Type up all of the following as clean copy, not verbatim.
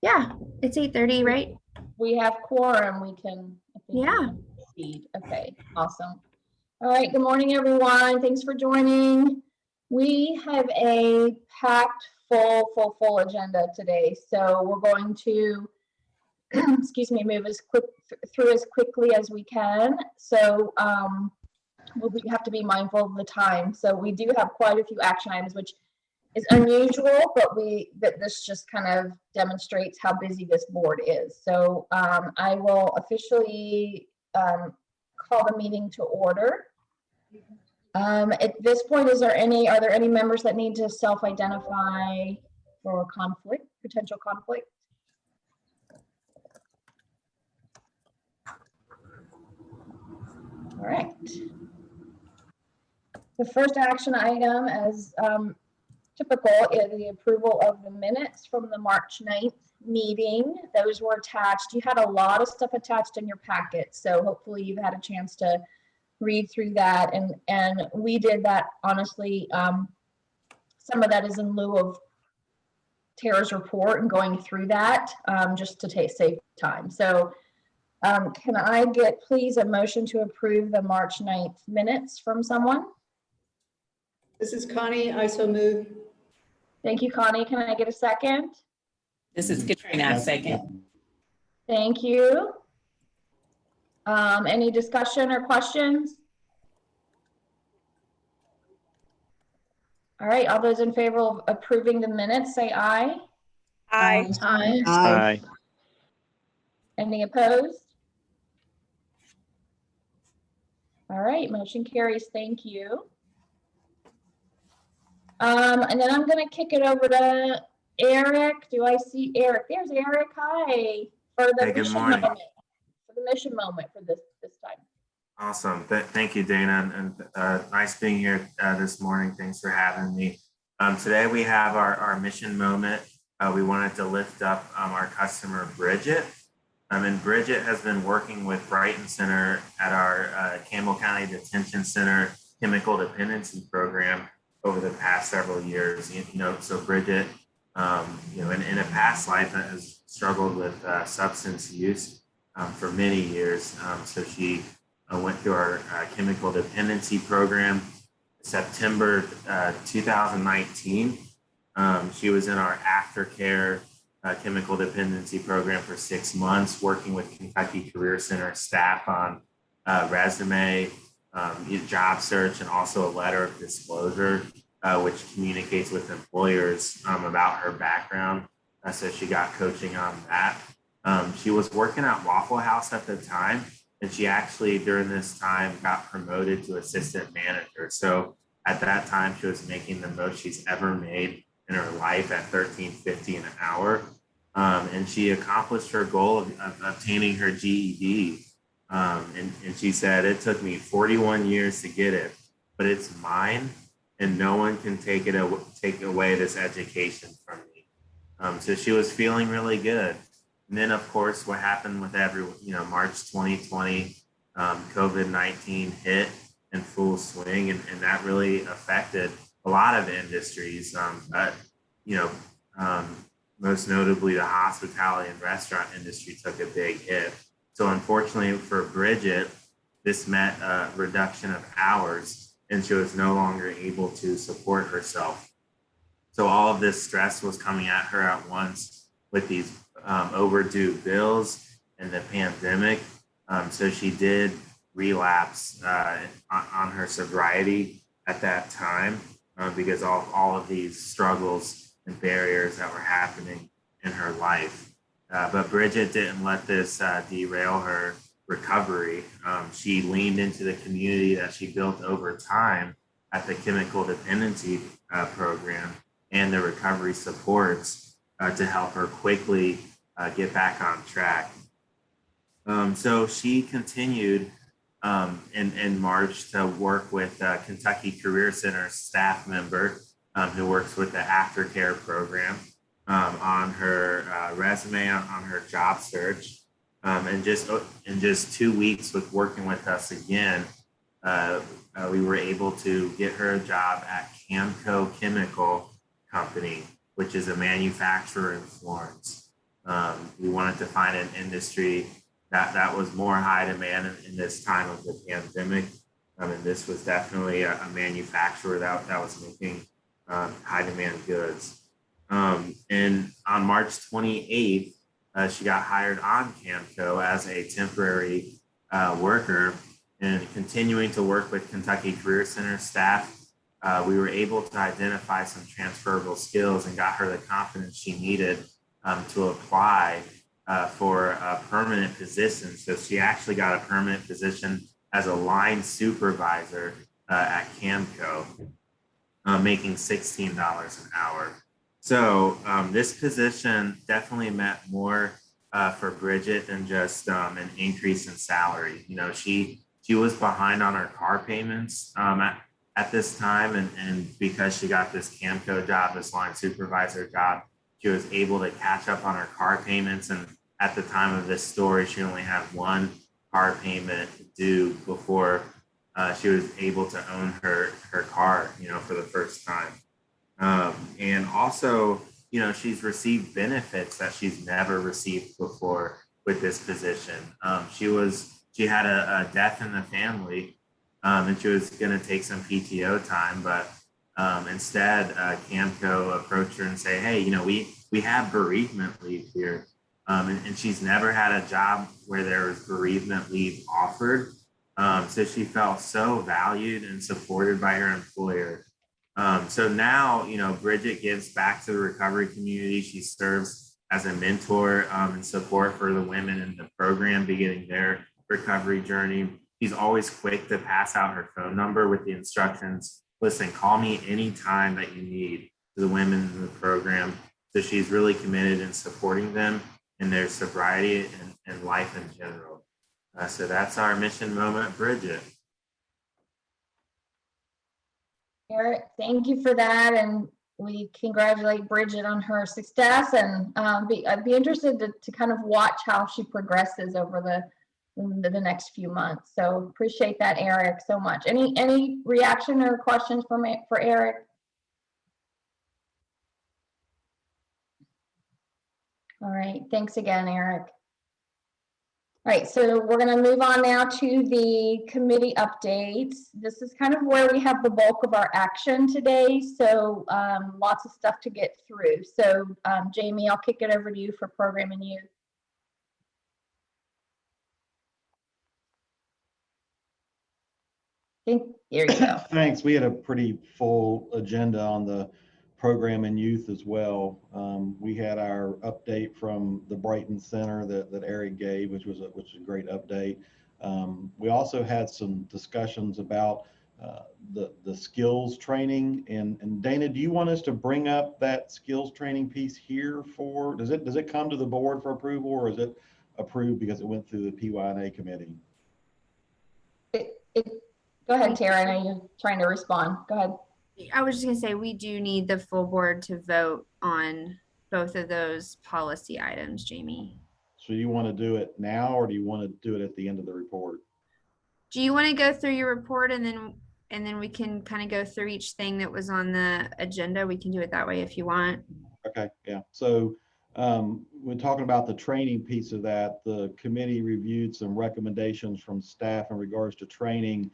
Yeah, it's 8:30, right? We have quorum. We can, I think we Yeah. can proceed. Okay, awesome. All right, good morning, everyone. Thanks for joining. We have a packed full agenda today. So we're going to, excuse me, move through as quickly as we can. So we have to be mindful of the time. So we do have quite a few action items, which is unusual, but this just kind of demonstrates how busy this board is. So I will officially call the meeting to order. At this point, are there any members that need to self-identify for potential conflict? All right. The first action item, as typical, is the approval of the minutes from the March 9th meeting. Those were attached. You had a lot of stuff attached in your packet, so hopefully you've had a chance to read through that. And we did that, honestly. Some of that is in lieu of Tara's report and going through that, just to save time. So can I get, please, a motion to approve the March 9th minutes from someone? This is Connie. I so move. Thank you, Connie. Can I get a second? This is Katrina, second. Thank you. Any discussion or questions? All right, all those in favor of approving the minutes, say aye. Aye. Aye. Aye. Any opposed? All right, motion carries. Thank you. And then I'm going to kick it over to Eric. Do I see Eric? There's Eric. Hi. For the Hey, good mission morning. moment. For the mission moment for this time. Awesome. Thank you, Dana. And nice being here this morning. Thanks for having me. Today we have our mission moment. We wanted to lift up our customer, Bridget. And Bridget has been working with Brighton Center at our Campbell County Detention Center Chemical Dependency Program over the past several years. So Bridget, in a past life has struggled with substance use for many years. So she went through our chemical dependency program. September 2019, she was in our aftercare chemical dependency program for 6 months, working with Kentucky Career Center staff on resume, job search, and also a letter of disclosure, which communicates with employers about her background. So she got coaching on that. She was working at Waffle House at the time, and she actually, during this time, got promoted to assistant manager. So at that time, she was making the most she's ever made in her life at $13.50 an hour. And she accomplished her goal of obtaining her GED. And she said, "It took me 41 years to get it, but it's mine, and no one can take away this education from me." So she was feeling really good. And then, of course, what happened with March 2020, COVID-19 hit in full swing, and that really affected a lot of industries. Most notably, the hospitality and restaurant industry took a big hit. So unfortunately for Bridget, this meant a reduction of hours, and she was no longer able to support herself. So all of this stress was coming at her at once with these overdue bills and the pandemic. So she did relapse on her sobriety at that time because of all of these struggles and barriers that were happening in her life. But Bridget didn't let this derail her recovery. She leaned into the community that she built over time at the chemical dependency program and the recovery supports to help her quickly get back on track. So she continued in March to work with Kentucky Career Center staff member who works with the aftercare program on her resume, on her job search. And just in just 2 weeks with working with us again, we were able to get her a job at Camco Chemical Company, which is a manufacturer in Florence. We wanted to find an industry that was more high demand in this time of the pandemic. And this was definitely a manufacturer that was making high demand goods. And on March 28th, she got hired on Camco as a temporary worker, and continuing to work with Kentucky Career Center staff. We were able to identify some transferable skills and got her the confidence she needed to apply for a permanent position. So she actually got a permanent position as a line supervisor at Camco, making $16 an hour. So this position definitely meant more for Bridget than just an increase in salary. You know, she was behind on her car payments at this time, and because she got this Camco job, this line supervisor job, she was able to catch up on her car payments. And at the time of this story, she only had one car payment due before she was able to own her car, you know, for the first time. And also, you know, she's received benefits that she's never received before with this position. She had a death in the family, and she was going to take some PTO time, but instead, Camco approached her and say, "Hey, you know, we have bereavement leave here," and she's never had a job where there was bereavement leave offered. So she felt so valued and supported by her employer. So now, you know, Bridget gives back to the recovery community. She serves as a mentor and support for the women in the program beginning their recovery journey. She's always quick to pass out her phone number with the instructions, "Listen, call me anytime that you need," to the women in the program. So she's really committed in supporting them in their sobriety and life in general. So that's our mission moment, Bridget. Eric, thank you for that, and we congratulate Bridget on her success, and I'd be interested to kind of watch how she progresses over the next few months. So appreciate that, Eric, so much. Any reaction or questions for Eric? All right, thanks again, Eric. All right, so we're going to move on now to the committee updates. This is kind of where we have the bulk of our action today, so lots of stuff to get through. So Jamie, I'll kick it over to you for program and youth. Here you go. Thanks. We had a pretty full agenda on the program and youth as well. We had our update from the Brighton Center that Eric gave, which was a great update. We also had some discussions about the skills training. And Dana, do you want us to bring up that skills training piece here for, does it come to the board for approval, or is it approved because it went through the PYNA committee? Go ahead, Tara. I know you're trying to respond. Go ahead. I was just gonna say, we do need the full board to vote on both of those policy items, Jamie. So you want to do it now, or do you want to do it at the end of the report? Do you want to go through your report and then we can kind of go through each thing that was on the agenda? We can do it that way if you want. Okay, yeah. So we're talking about the training piece of that. The committee reviewed some recommendations from staff in regards to training.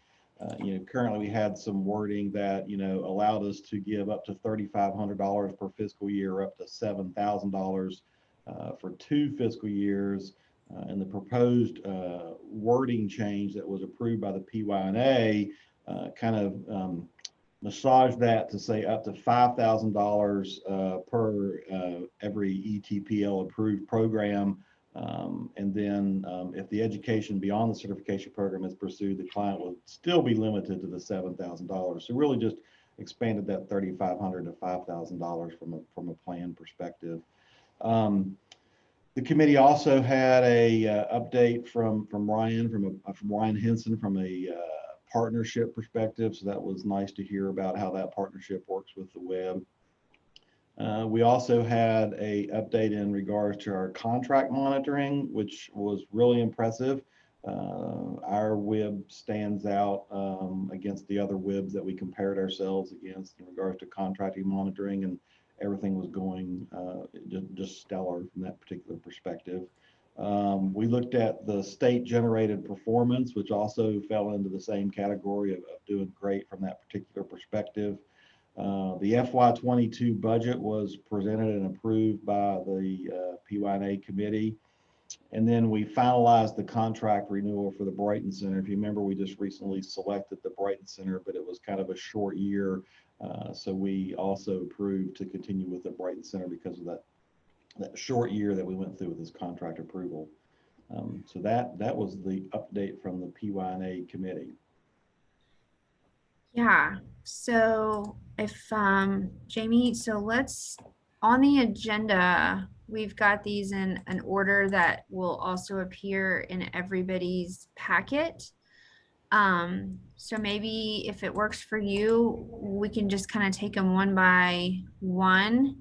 Currently we had some wording that, allowed us to give up to $3,500 per fiscal year, up to $7,000 for 2 fiscal years. And the proposed wording change that was approved by the PYNA kind of massaged that to say up to $5,000 per every ETPL approved program. And then if the education beyond the certification program is pursued, the client will still be limited to the $7,000. So really just expanded that $3,500 to $5,000 from a plan perspective. The committee also had a update from Ryan Henson from a partnership perspective. So that was nice to hear about how that partnership works with the WIB. We also had a update in regards to our contract monitoring, which was really impressive. Our WIB stands out against the other WIBs that we compared ourselves against in regards to contracting monitoring, everything was going just stellar from that particular perspective. We looked at the state generated performance, which also fell into the same category of doing great from that particular perspective. The FY22 budget was presented and approved by the PYNA committee. And then we finalized the contract renewal for the Brighton Center. If you remember, we just recently selected the Brighton Center, but it was kind of a short year. So we also approved to continue with the Brighton Center because of that short year that we went through with this contract approval. So that was the update from the PYNA committee. Yeah, so if Jamie, so let's, on the agenda, we've got these in an order that will also appear in everybody's packet. So maybe if it works for you, we can just kind of take them one by one.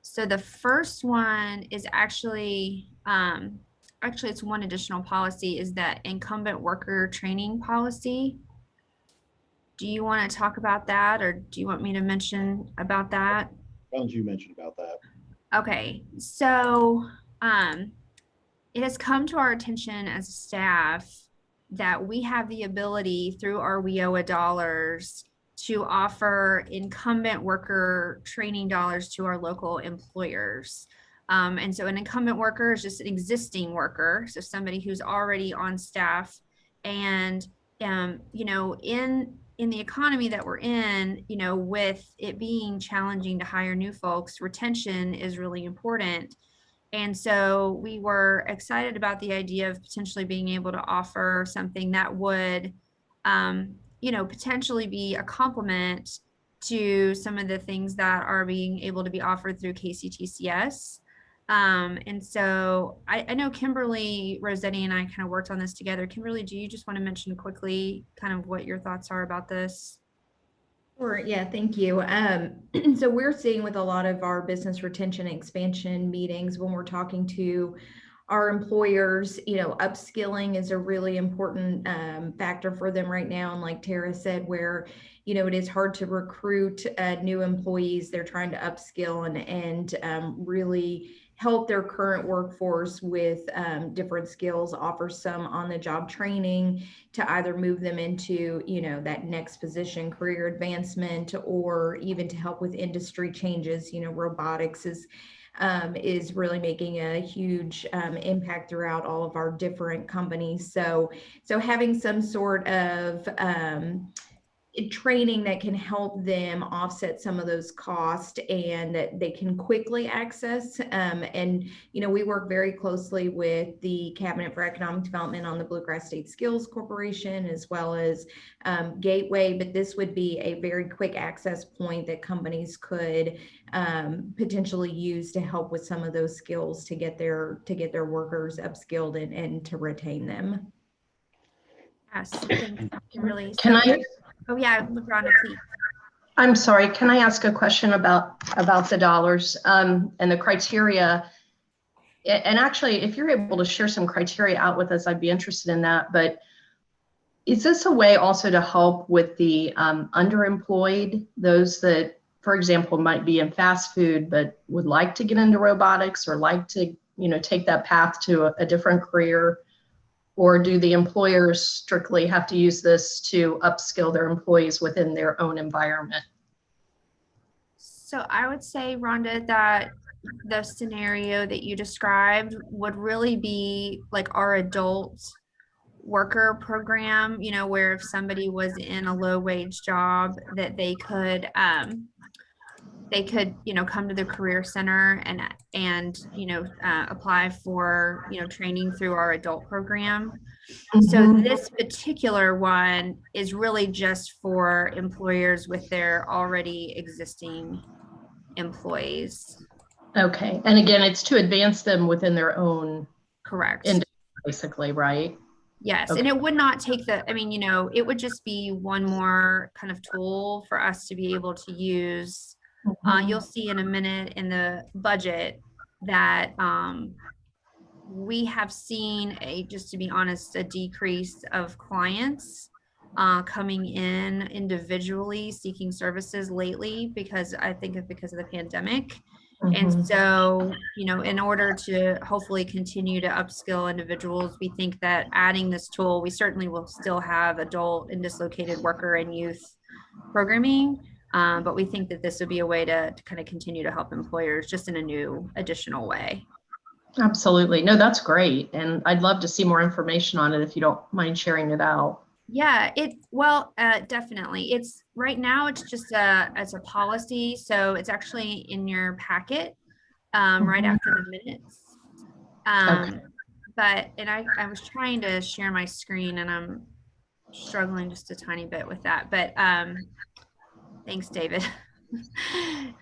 So the first one is actually it's one additional policy, is that incumbent worker training policy. Do you want to talk about that, or do you want me to mention about that? Why don't you mention about that? Okay, so it has come to our attention as a staff that we have the ability through our WIOA dollars to offer incumbent worker training dollars to our local employers. And so an incumbent worker is just an existing worker, so somebody who's already on staff. And you know, in the economy that we're in, you know, with it being challenging to hire new folks, retention is really important. And so we were excited about the idea of potentially being able to offer something that would, you know, potentially be a complement to some of the things that are being able to be offered through KCTCS. And so I know Kimberly, Rossetti, and I kind of worked on this together. Kimberly, do you just want to mention quickly kind of what your thoughts are about this? Sure. Yeah, thank you. So we're seeing with a lot of our business retention and expansion meetings, when we're talking to our employers, you know, upskilling is a really important factor for them right now. And like Tara said, where, you know, it is hard to recruit new employees, they're trying to upskill and really help their current workforce with different skills, offer some on-the-job training to either move them into, you know, that next position, career advancement, or even to help with industry changes. You know, robotics is really making a huge impact throughout all of our different companies. So having some sort of training that can help them offset some of those costs and that they can quickly access. And, you know, we work very closely with the Cabinet for Economic Development on the Bluegrass State Skills Corporation, as well as Gateway, but this would be a very quick access point that companies could potentially use to help with some of those skills to get their workers upskilled and to retain them. Yes, thanks, Kimberly. Can I? Oh yeah, Rhonda, please. I'm sorry. Can I ask a question about the dollars and the criteria? And actually, if you're able to share some criteria out with us, I'd be interested in that. But is this a way also to help with the underemployed, those that, for example, might be in fast food but would like to get into robotics or like to, you know, take that path to a different career? Or do the employers strictly have to use this to upskill their employees within their own environment? So I would say, Rhonda, that the scenario that you described would really be like our adult worker program, you know, where if somebody was in a low wage job, that they could, you know, come to the career center and you know, apply for, you know, training through our adult program. So this particular one is really just for employers with their already existing employees. Okay. And again, it's to advance them within their own Correct. industry, basically, right? Yes. Okay. And it would not take I mean, you know, it would just be one more kind of tool for us to be able to use. You'll see in a minute in the budget that we have seen just to be honest, a decrease of clients coming in individually seeking services lately because I think it's because of the pandemic. And Mhm. so, you know, in order to hopefully continue to upskill individuals, we think that adding this tool, we certainly will still have adult and dislocated worker and youth programming. But we think that this would be a way to kind of continue to help employers just in a new additional way. Absolutely. No, that's great. And I'd love to see more information on it if you don't mind sharing it out. Yeah, definitely. It's right now, it's just as a policy. So it's actually in your packet right Mhm. after the minutes. Okay. And I was trying to share my screen and I'm struggling just a tiny bit with that. But thanks, David.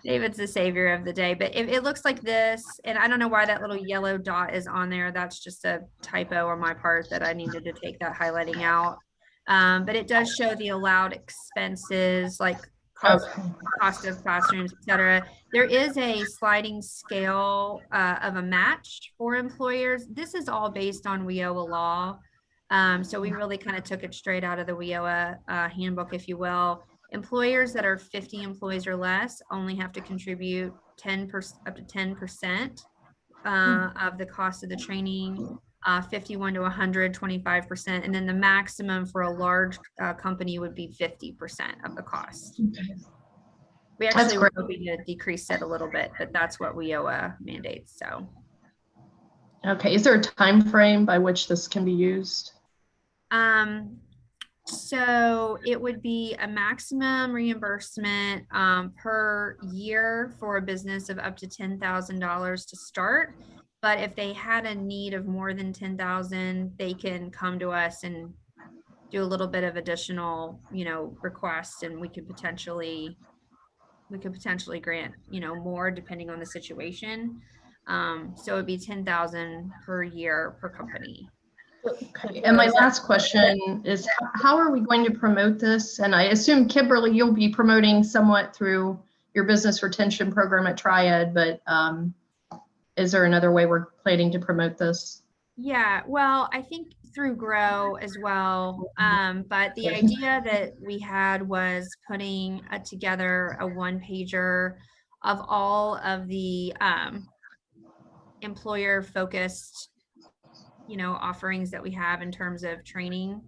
David's the savior of the day. But it looks like this, and I don't know why that little yellow dot is on there. That's just a typo on my part that I needed to take that highlighting out. But it does show the allowed expenses like Okay. cost of classrooms, et cetera. There is a sliding scale of a match for employers. This is all based on WIOA law. So we really kind of took it straight out of the WIOA handbook, if you will. Employers that are 50 employees or less only have to contribute 10% up to 10% of the cost of the training. 51 to 100, 25%. And then the maximum for a large company would be 50% of the cost. We That's actually were great. hoping to decrease it a little bit, but that's what WIOA mandates. So, Okay. Is there a time frame by which this can be used? So it would be a maximum reimbursement per year for a business of up to $10,000 to start. But if they had a need of more than 10,000, they can come to us and do a little bit of additional, you know, requests, and we could potentially grant, you know, more depending on the situation. So it'd be 10,000 per year per company. Okay. And my last question is, how are we going to promote this? And I assume, Kimberly, you'll be promoting somewhat through your business retention program at Triad, but is there another way we're planning to promote this? Yeah, well, I think through Grow as well. But the idea that we had was putting together a one pager of all of the employer focused, you know, offerings that we have in terms of training.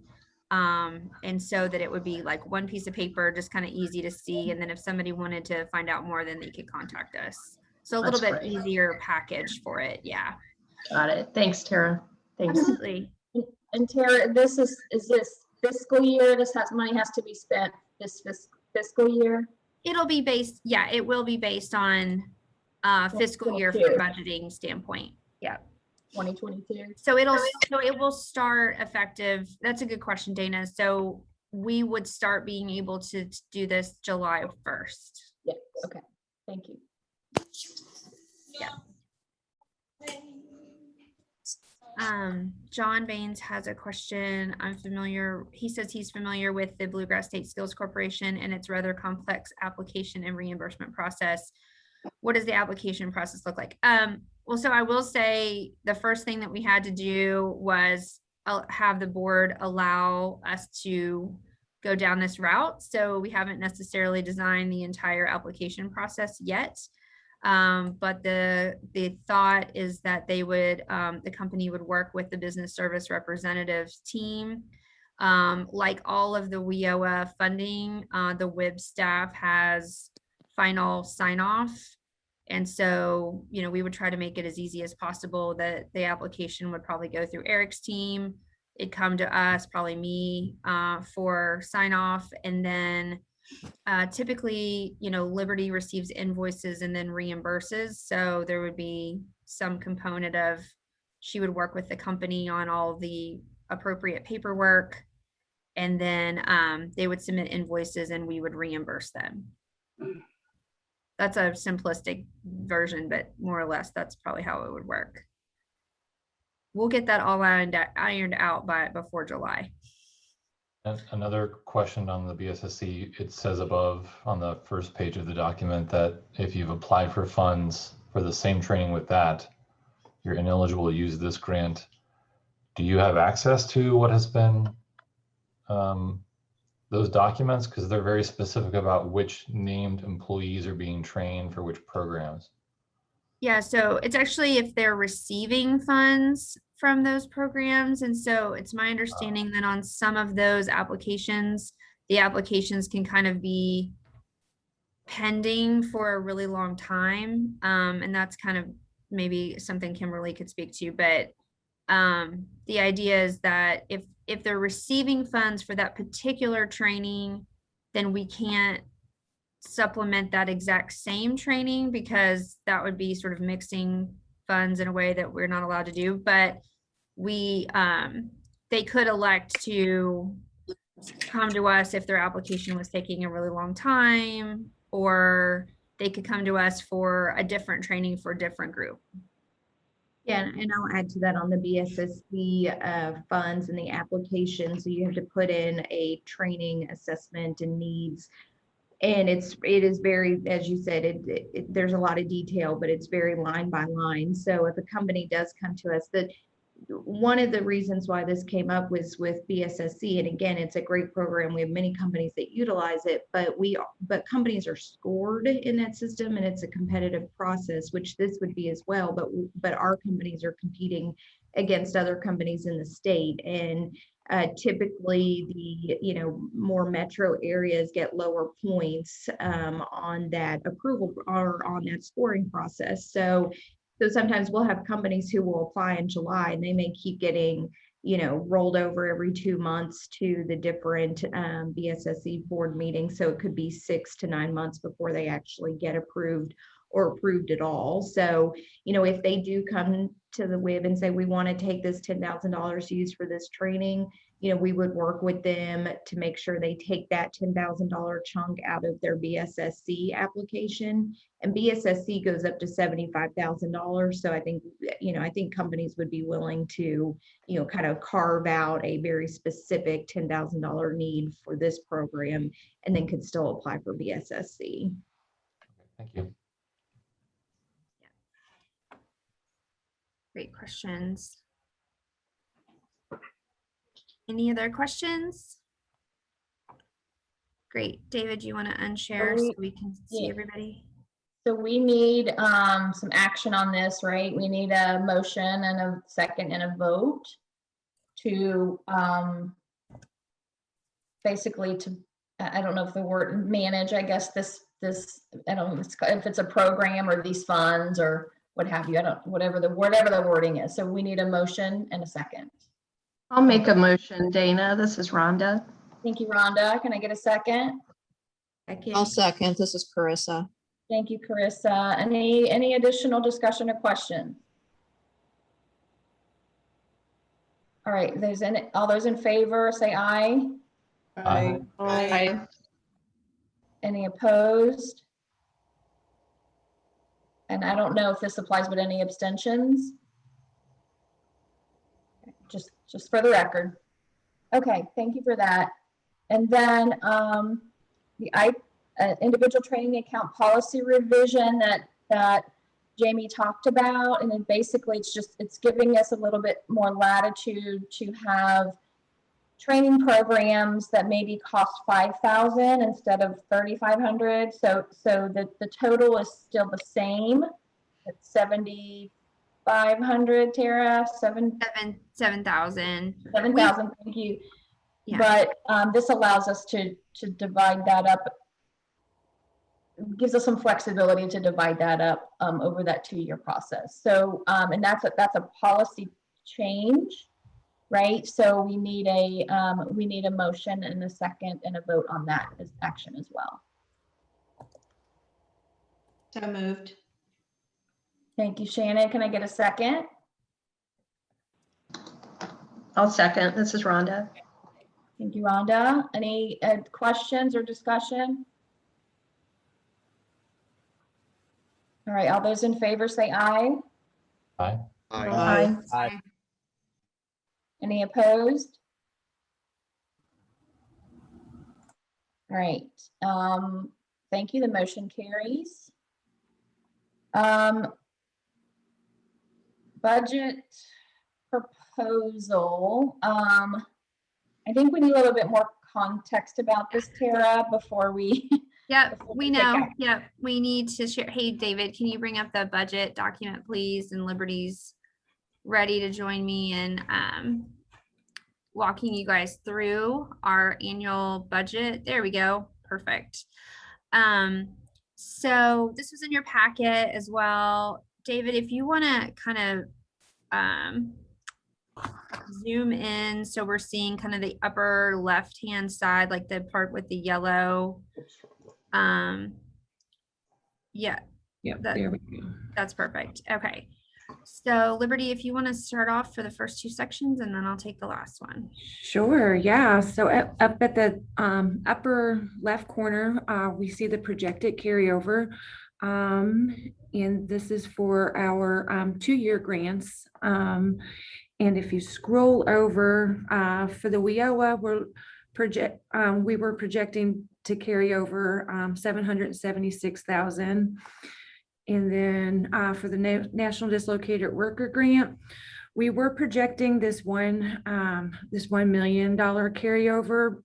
And so that it would be like one piece of paper, just kind of easy to see. And then if somebody wanted to find out more, then they could contact us. So a little That's bit great. easier package for it. Yeah, Got it. Thanks, Tara. Thanks. absolutely. And Tara, is this fiscal year? Money has to be spent this fiscal year? It'll be based, yeah, it will be based on fiscal year for 22. budgeting standpoint. Yeah. 2022? So it will start effective. That's a good question, Dana. So we would start being able to do this July 1st. Yeah, okay, thank you. John Baines has a question. He says he's familiar with the Bluegrass State Skills Corporation and its rather complex application and reimbursement process. What does the application process look like? Well, so I will say the first thing that we had to do was have the board allow us to go down this route. So we haven't necessarily designed the entire application process yet. But the thought is that they would, the company would work with the business service representatives team. Like all of the WIOA funding, the WIB staff has final sign off. And so, you know, we would try to make it as easy as possible. That the application would probably go through Eric's team. It'd come to us, probably me, for sign off. And then typically, you know, Liberty receives invoices and then reimburses. So there would be some component of, she would work with the company on all the appropriate paperwork. And then they would submit invoices and we would reimburse them. That's a simplistic version, but more or less that's probably how it would work. We'll get that all ironed out before July. Another question on the BSSC, it says above on the first page of the document that if you've applied for funds for the same training with that, you're ineligible to use this grant. Do you have access to what has been those documents? Because they're very specific about which named employees are being trained for which programs. Yeah, so it's actually if they're receiving funds from those programs. And so it's my understanding that on some of those applications, the applications can kind of be pending for a really long time. And that's kind of maybe something Kimberly could speak to, but the idea is that if they're receiving funds for that particular training, then we can't supplement that exact same training because that would be sort of mixing funds in a way that we're not allowed to do. But we they could elect to come to us if their application was taking a really long time, or they could come to us for a different training for a different group. Yeah, and I'll add to that on the BSSC funds and the application. So you have to put in a training assessment and needs. And it is very, as you said, there's a lot of detail, but it's very line by line. So if a company does come to us, that one of the reasons why this came up was with BSSC, and again, it's a great program. We have many companies that utilize it, but companies are scored in that system, and it's a competitive process, which this would be as well. But our companies are competing against other companies in the state, and typically the more metro areas get lower points on that approval or on that scoring process. So sometimes we'll have companies who will apply in July and they may keep getting, rolled over every 2 months to the different BSSC board meetings. So it could be 6 to 9 months before they actually get approved or approved at all. So, if they do come to the WIB and say, we want to take this $10,000 used for this training, we would work with them to make sure they take that $10,000 chunk out of their BSSC application. And BSSC goes up to $75,000. So I think companies would be willing to, kind of carve out a very specific $10,000 need for this program and then could still apply for BSSC. Thank you. Great questions. Any other questions? Great. David, you want to unshare so we can see everybody? So we need some action on this, right? We need a motion and a second and a vote to basically to, I don't know if the word manage, I guess this, I don't know if it's a program or these funds or what have you. I don't, whatever the wording is. So we need a motion and a second. I'll make a motion, Dana. This is Rhonda. Thank you, Rhonda. Can I get a second? I'll second. This is Carissa. Thank you, Carissa. Any additional discussion or questions? All right, all those in favor, say aye. Aye. Aye. Any opposed? And I don't know if this applies, but any abstentions? Just for the record. Okay, thank you for that. And then the individual training account policy revision that Jamie talked about, and then basically it's giving us a little bit more latitude to have training programs that maybe cost $5,000 instead of $3,500. So the total is still the same. It's $7,500, Tara. 7,000. 7,000. Thank you. Yeah. But this allows us to divide that up. It gives us some flexibility to divide that up over that 2-year process. So and that's a policy change, right? So we need a motion and a second and a vote on that as action as well. So moved. Thank you, Shannon. Can I get a second? I'll second. This is Rhonda. Thank you, Rhonda. Any questions or discussion? All right, all those in favor say aye. Aye. Aye. Aye. Any opposed? All right, thank you. The motion carries. Budget proposal. I think we need a little bit more context about this, Tara, before we? Yep, before we take know. action? Yep, we need to share. Hey, David, can you bring up the budget document, please? And Liberty's ready to join me in walking you guys through our annual budget. There we go. Perfect. So this was in your packet as well. David, if you want to kind of zoom in, so we're seeing kind of the upper left-hand side, like the part with the yellow. Yeah, Yep, that- there we go. that's perfect. Okay. So Liberty, if you want to start off for the first two sections, and then I'll take the last one. Sure, yeah. So up at the upper left corner, we see the projected carryover. And this is for our 2-year grants. And if you scroll over for the WIOA, we were projecting to carry over 776,000. And then for the National Dislocated Worker Grant, we were projecting this $1 million carryover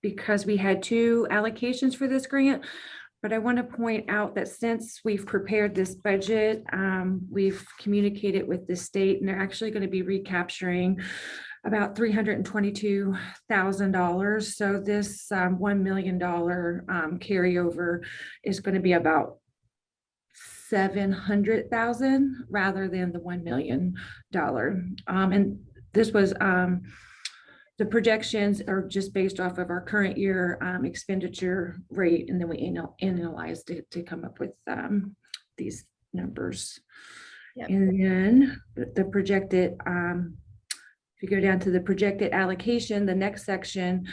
because we had 2 allocations for this grant. But I want to point out that since we've prepared this budget, we've communicated with the state, and they're actually going to be recapturing about $322,000. So this $1 million carryover is going to be about 700,000 rather than the $1 million. And this was the projections are just based off of our current year expenditure rate, and then we analyzed it to come up with these numbers. Yep. And then the projected, if you go down to the projected allocation, the next section,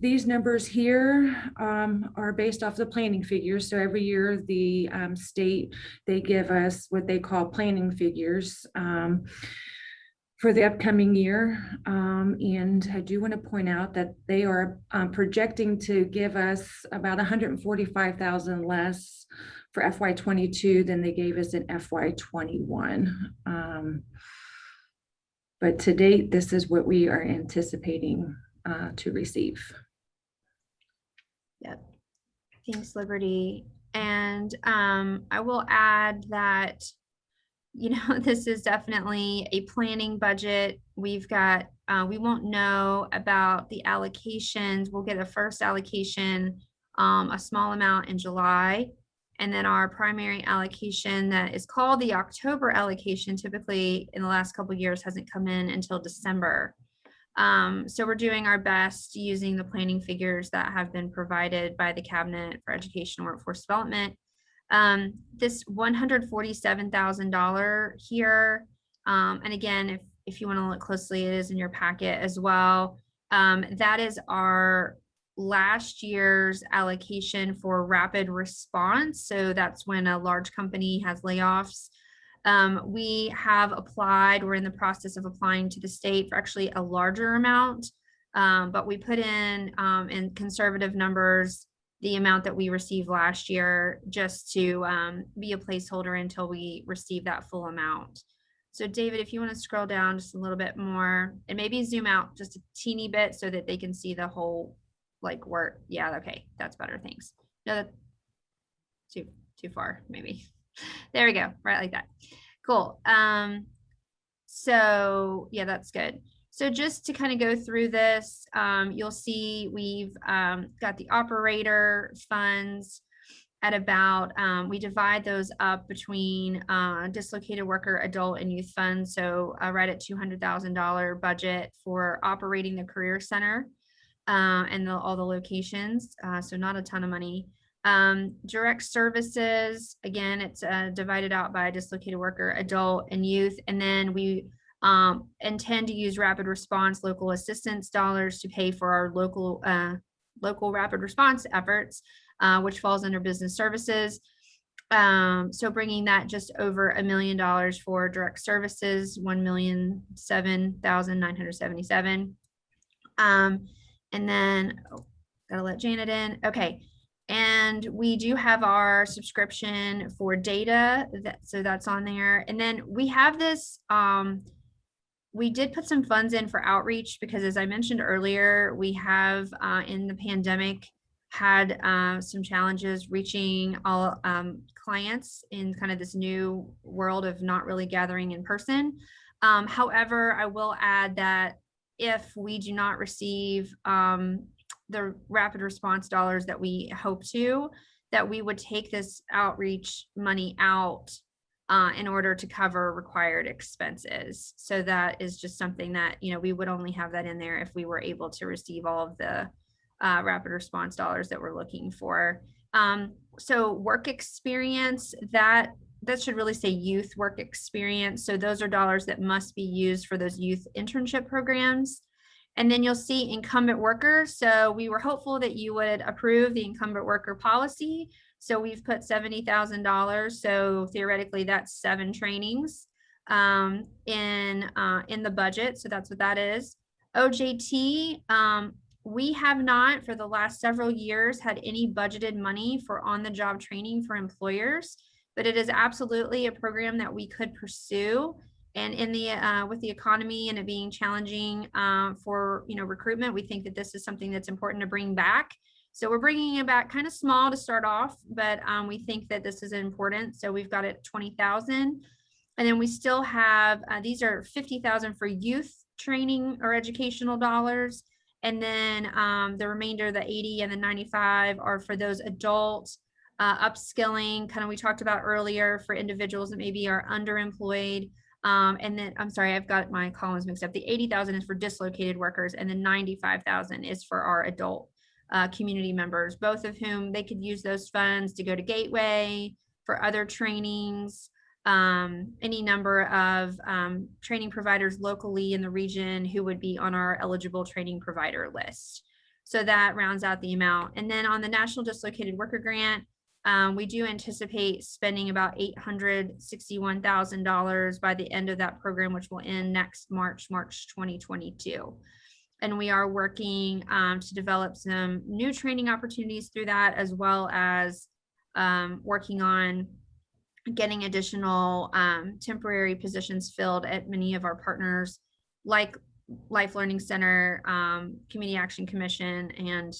these numbers here are based off the planning figures. So every year the state, they give us what they call planning figures for the upcoming year. And I do want to point out that they are projecting to give us about 145,000 less for FY22 than they gave us in FY21. But to date, this is what we are anticipating to receive. Yep. Thanks, Liberty. And I will add that, you know, this is definitely a planning budget. We've got, we won't know about the allocations. We'll get a first allocation, a small amount in July. And then our primary allocation that is called the October allocation, typically in the last couple of years hasn't come in until December. So we're doing our best using the planning figures that have been provided by the Cabinet for Education and Workforce Development. This $147,000 here, and again, if you want to look closely, it is in your packet as well. That is our last year's allocation for rapid response. So that's when a large company has layoffs. We have applied, we're in the process of applying to the state for actually a larger amount, but we put in conservative numbers, the amount that we received last year, just to be a placeholder until we receive that full amount. So David, if you want to scroll down just a little bit more and maybe zoom out just a teeny bit so that they can see the whole like work. Yeah, okay, that's better, thanks. No, that's too far, maybe. There we go, right like that. Cool. So yeah, that's good. So just to kind of go through this, you'll see we've got the operator funds at about, we divide those up between dislocated worker, adult, and youth funds. So right at $200,000 budget for operating the career center and all the locations. So not a ton of money. Direct services, again, it's divided out by dislocated worker, adult, and youth. And then we intend to use rapid response local assistance dollars to pay for our local rapid response efforts, which falls under business services. So bringing that just over $1 million for direct services, $1,007,977. And then, gotta let Janet in. Okay. And we do have our subscription for data, so that's on there. And then we have this we did put some funds in for outreach because, as I mentioned earlier, we have in the pandemic had some challenges reaching all clients in kind of this new world of not really gathering in person. However, I will add that if we do not receive the rapid response dollars that we hope to, that we would take this outreach money out in order to cover required expenses. So that is just something that, you know, we would only have that in there if we were able to receive all of the rapid response dollars that we're looking for. So work experience, that should really say youth work experience. So those are dollars that must be used for those youth internship programs. And then you'll see incumbent workers. So we were hopeful that you would approve the incumbent worker policy. So we've put $70,000. So theoretically, that's 7 trainings in the budget. So that's what that is. OJT, we have not for the last several years had any budgeted money for on-the-job training for employers, but it is absolutely a program that we could pursue. And in the with the economy and it being challenging for recruitment, we think that this is something that's important to bring back. So we're bringing it back kind of small to start off, but we think that this is important. So we've got it 20,000, and then we still have these are 50,000 for youth training or educational dollars, and then the remainder, the 80 and the 95, are for those adult upskilling. Kind of we talked about earlier for individuals that maybe are underemployed. And then I'm sorry, I've got my columns mixed up. The 80,000 is for dislocated workers, and the 95,000 is for our adult community members, both of whom they could use those funds to go to Gateway for other trainings, any number of training providers locally in the region who would be on our eligible training provider list. So that rounds out the amount. And then on the National Dislocated Worker Grant, we do anticipate spending about $861,000 by the end of that program, which will end next March 2022. And we are working to develop some new training opportunities through that, as well as working on getting additional temporary positions filled at many of our partners, like Life Learning Center, Community Action Commission, and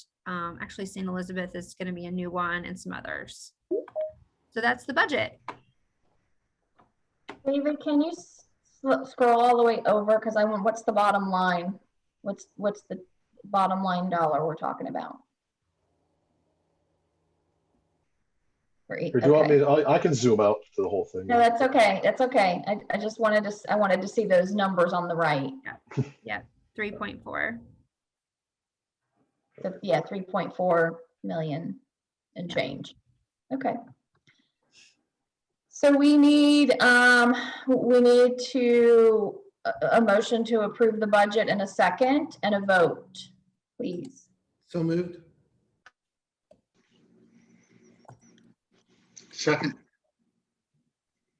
actually St. Elizabeth is going to be a new one, and some others. So that's the budget. David, can you scroll all the way over? Because I want, what's the bottom line? What's the bottom line dollar we're talking about? Or do you want me to, I can zoom out to the whole thing. No, that's okay. That's okay. I just wanted to, I wanted to see those numbers on the right. Yeah, 3.4. So, yeah, 3.4 million and change. Okay. So we need to a motion to approve the budget in a second and a vote, please. So moved. Second.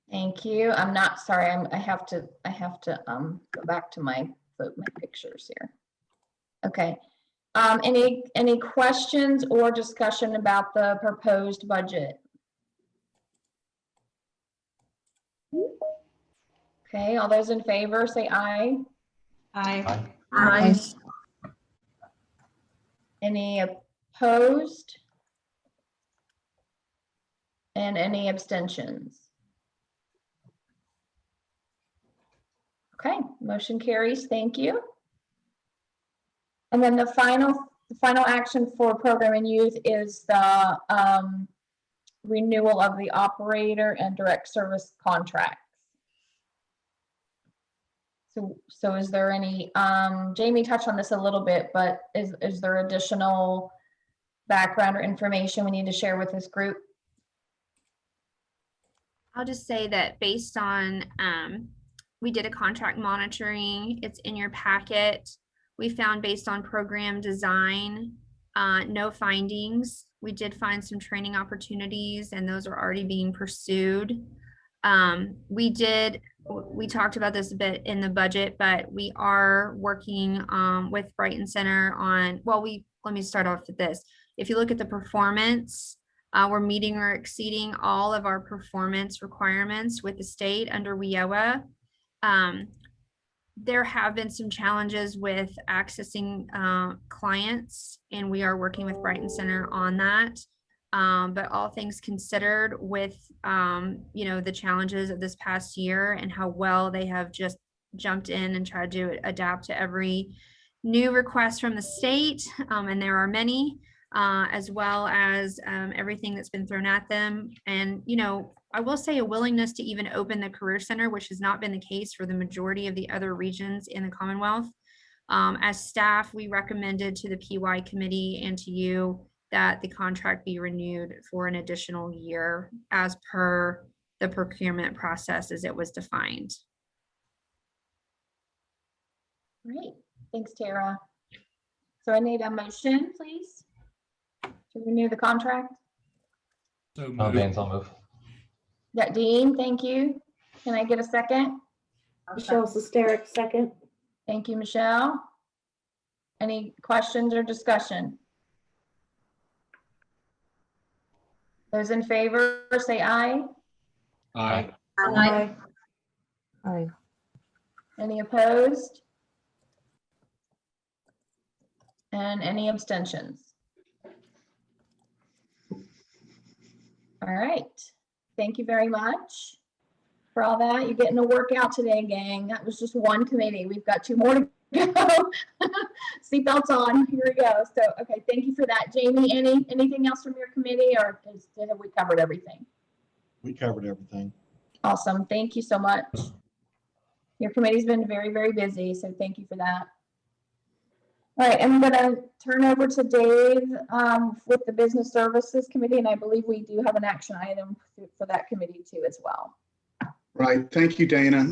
Thank you. I'm not sorry. I have to go back to my pictures here. Okay. Any questions or discussion about the proposed budget? Okay, all those in favor say aye. Aye. Aye. Any opposed? And any abstentions? Okay, motion carries. Thank you. And then the final action for program and youth is the renewal of the operator and direct service contracts. So is there any, Jamie touched on this a little bit, but is there additional background or information we need to share with this group? I'll just say that based on, we did a contract monitoring, it's in your packet. We found based on program design, no findings. We did find some training opportunities, and those are already being pursued. We talked about this a bit in the budget, but we are working with Brighton Center on, let me start off with this. If you look at the performance, we're meeting or exceeding all of our performance requirements with the state under WIOA. there have been some challenges with accessing clients, and we are working with Brighton Center on that. But all things considered, with the challenges of this past year and how well they have just jumped in and tried to adapt to every new request from the state, and there are many, as well as everything that's been thrown at them. And, I will say a willingness to even open the Career Center, which has not been the case for the majority of the other regions in the Commonwealth. As staff, we recommended to the PY committee and to you that the contract be renewed for an additional year as per the procurement process as it was defined. Great, thanks, Tara. So I need a motion, please, to renew the contract. Baines, I'll move. Yeah, Dean, thank you. Can I get a second? Michelle Sesterick, second. Thank you, Michelle. Any questions or discussion? Those in favor, say aye. Aye. Aye. Aye. Any opposed? And any abstentions? All right. Thank you very much for all that. You're getting a workout today, gang. That was just one committee. We've got 2 more to go. Seatbelts on. Here we go. So, okay, thank you for that. Jamie, anything else from your committee, or have we covered everything? We covered everything. Awesome. Thank you so much. Your committee's been very, very busy, so thank you for that. All right, I'm going to turn over to Dave with the Business Services Committee, and I believe we do have an action item for that committee too as well. Right, thank you, Dana.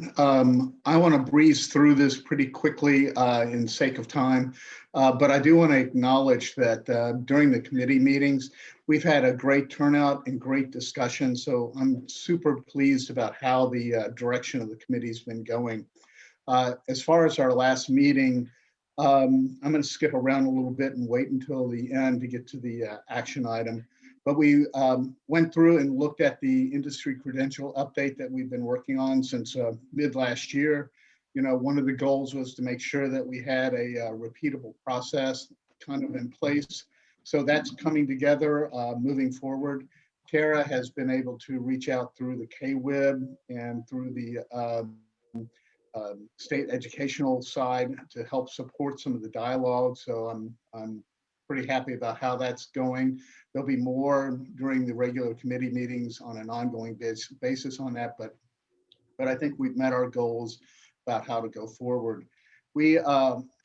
I want to breeze through this pretty quickly in sake of time, but I do want to acknowledge that during the committee meetings, we've had a great turnout and great discussion, so I'm super pleased about how the direction of the committee's been going. As far as our last meeting, I'm going to skip around a little bit and wait until the end to get to the action item. But we went through and looked at the industry credential update that we've been working on since mid last year. One of the goals was to make sure that we had a repeatable process kind of in place. So that's coming together, moving forward. Tara has been able to reach out through the NKWIB and through the state educational side to help support some of the dialogue. So I'm pretty happy about how that's going. There'll be more during the regular committee meetings on an ongoing basis on that, but I think we've met our goals about how to go forward. We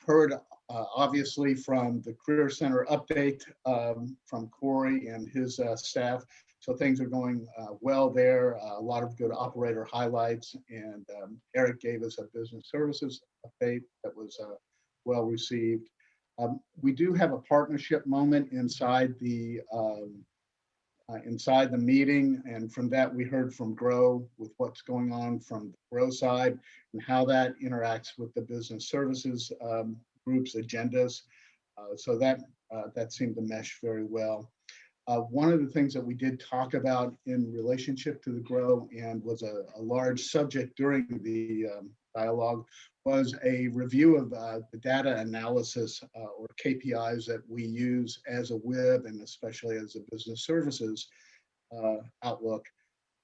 heard obviously from the Career Center update from Corey and his staff. So things are going well there. A lot of good operator highlights, and Eric gave us a business services update that was well received. We do have a partnership moment inside the meeting, and from that we heard from Grow with what's going on from the Grow side and how that interacts with the business services group's agendas. So that seemed to mesh very well. One of the things that we did talk about in relationship to the Grow and was a large subject during the dialogue was a review of the data analysis or KPIs that we use as a WIB and especially as a business services outlook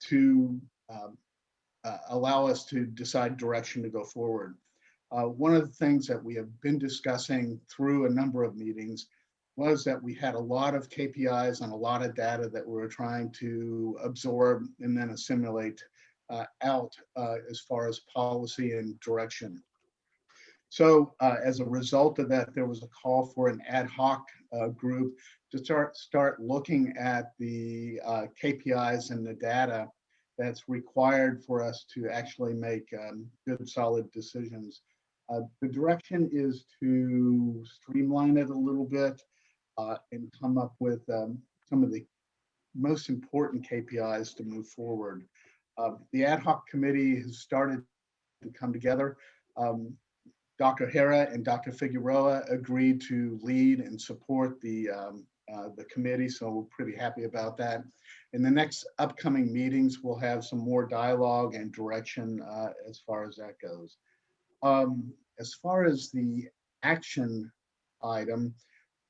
to allow us to decide direction to go forward. One of the things that we have been discussing through a number of meetings was that we had a lot of KPIs and a lot of data that we were trying to absorb and then assimilate out as far as policy and direction. So as a result of that, there was a call for an ad hoc group to start looking at the KPIs and the data that's required for us to actually make good, solid decisions. The direction is to streamline it a little bit and come up with some of the most important KPIs to move forward. The ad hoc committee has started to come together. Dr. Hara and Dr. Figueroa agreed to lead and support the committee, so we're pretty happy about that. In the next upcoming meetings, we'll have some more dialogue and direction as far as that goes. As far as the action item,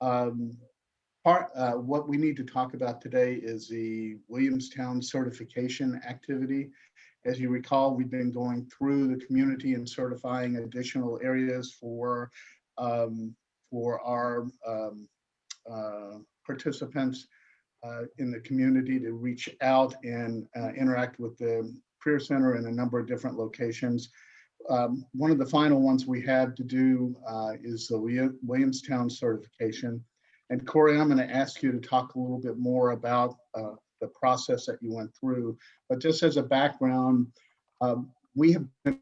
what we need to talk about today is the Williamstown certification activity. As you recall, we've been going through the community and certifying additional areas for our participants in the community to reach out and interact with the Career Center in a number of different locations. One of the final ones we have to do is the Williamstown certification. And Corey, I'm going to ask you to talk a little bit more about the process that you went through. But just as a background, we have been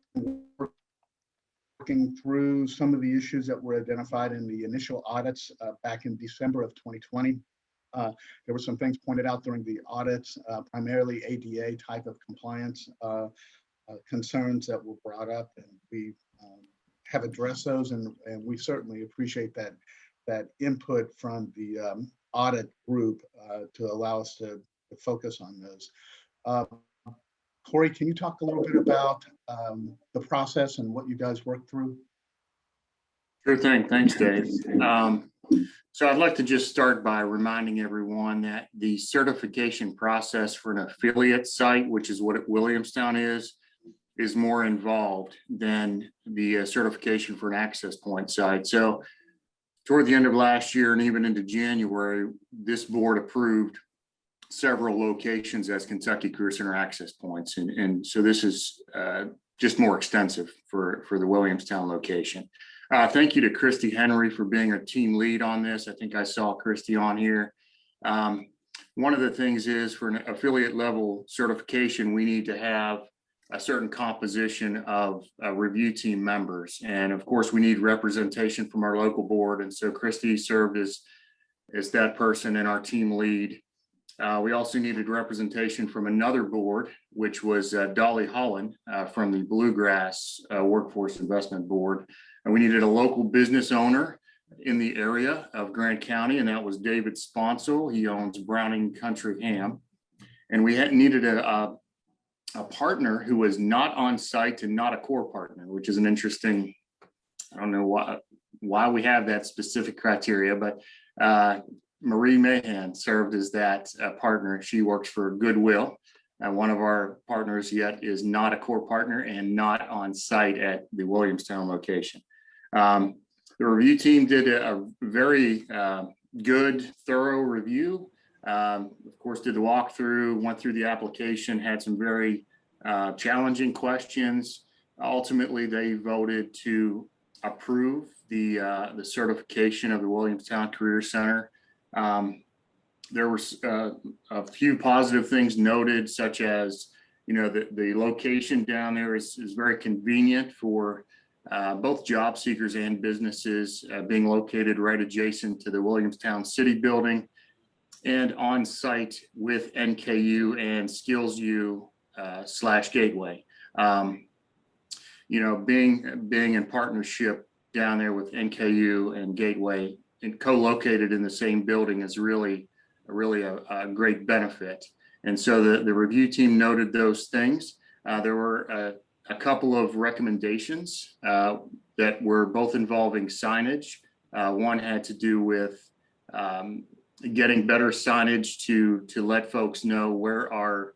working through some of the issues that were identified in the initial audits back in December of 2020. There were some things pointed out during the audits, primarily ADA type of compliance concerns that were brought up, and we have addressed those, and we certainly appreciate that input from the audit group to allow us to focus on those. Corey, can you talk a little bit about the process and what you guys worked through? Sure thing. Thanks, Dave. So I'd like to just start by reminding everyone that the certification process for an affiliate site, which is what Williamstown is more involved than the certification for an access point site. So toward the end of last year and even into January, this board approved several locations as Kentucky Career Center access points. And so this is just more extensive for the Williamstown location. Thank you to Christy Henry for being our team lead on this. I think I saw Christy on here. One of the things is for an affiliate level certification, we need to have a certain composition of review team members. And of course, we need representation from our local board. And so Christy served as that person and our team lead. We also needed representation from another board, which was Dolly Holland from the Bluegrass Workforce Investment Board. And we needed a local business owner in the area of Grant County, and that was David Sponsel. He owns Browning Country Ham. And we needed a partner who was not on site and not a core partner, which is an interesting, I don't know why we have that specific criteria, but Marie Mahan served as that partner. She works for Goodwill. One of our partners yet is not a core partner and not on site at the Williamstown location. The review team did a very good, thorough review. Of course, did the walkthrough, went through the application, had some very challenging questions. Ultimately, they voted to approve the certification of the Williamstown Career Center. There were a few positive things noted, such as, the location down there is very convenient for both job seekers and businesses, being located right adjacent to the Williamstown City Building and on site with NKU and SkillsU / Gateway. Being in partnership down there with NKU and Gateway and co-located in the same building is really a great benefit. And so the review team noted those things. There were a couple of recommendations that were both involving signage. One had to do with getting better signage to let folks know where our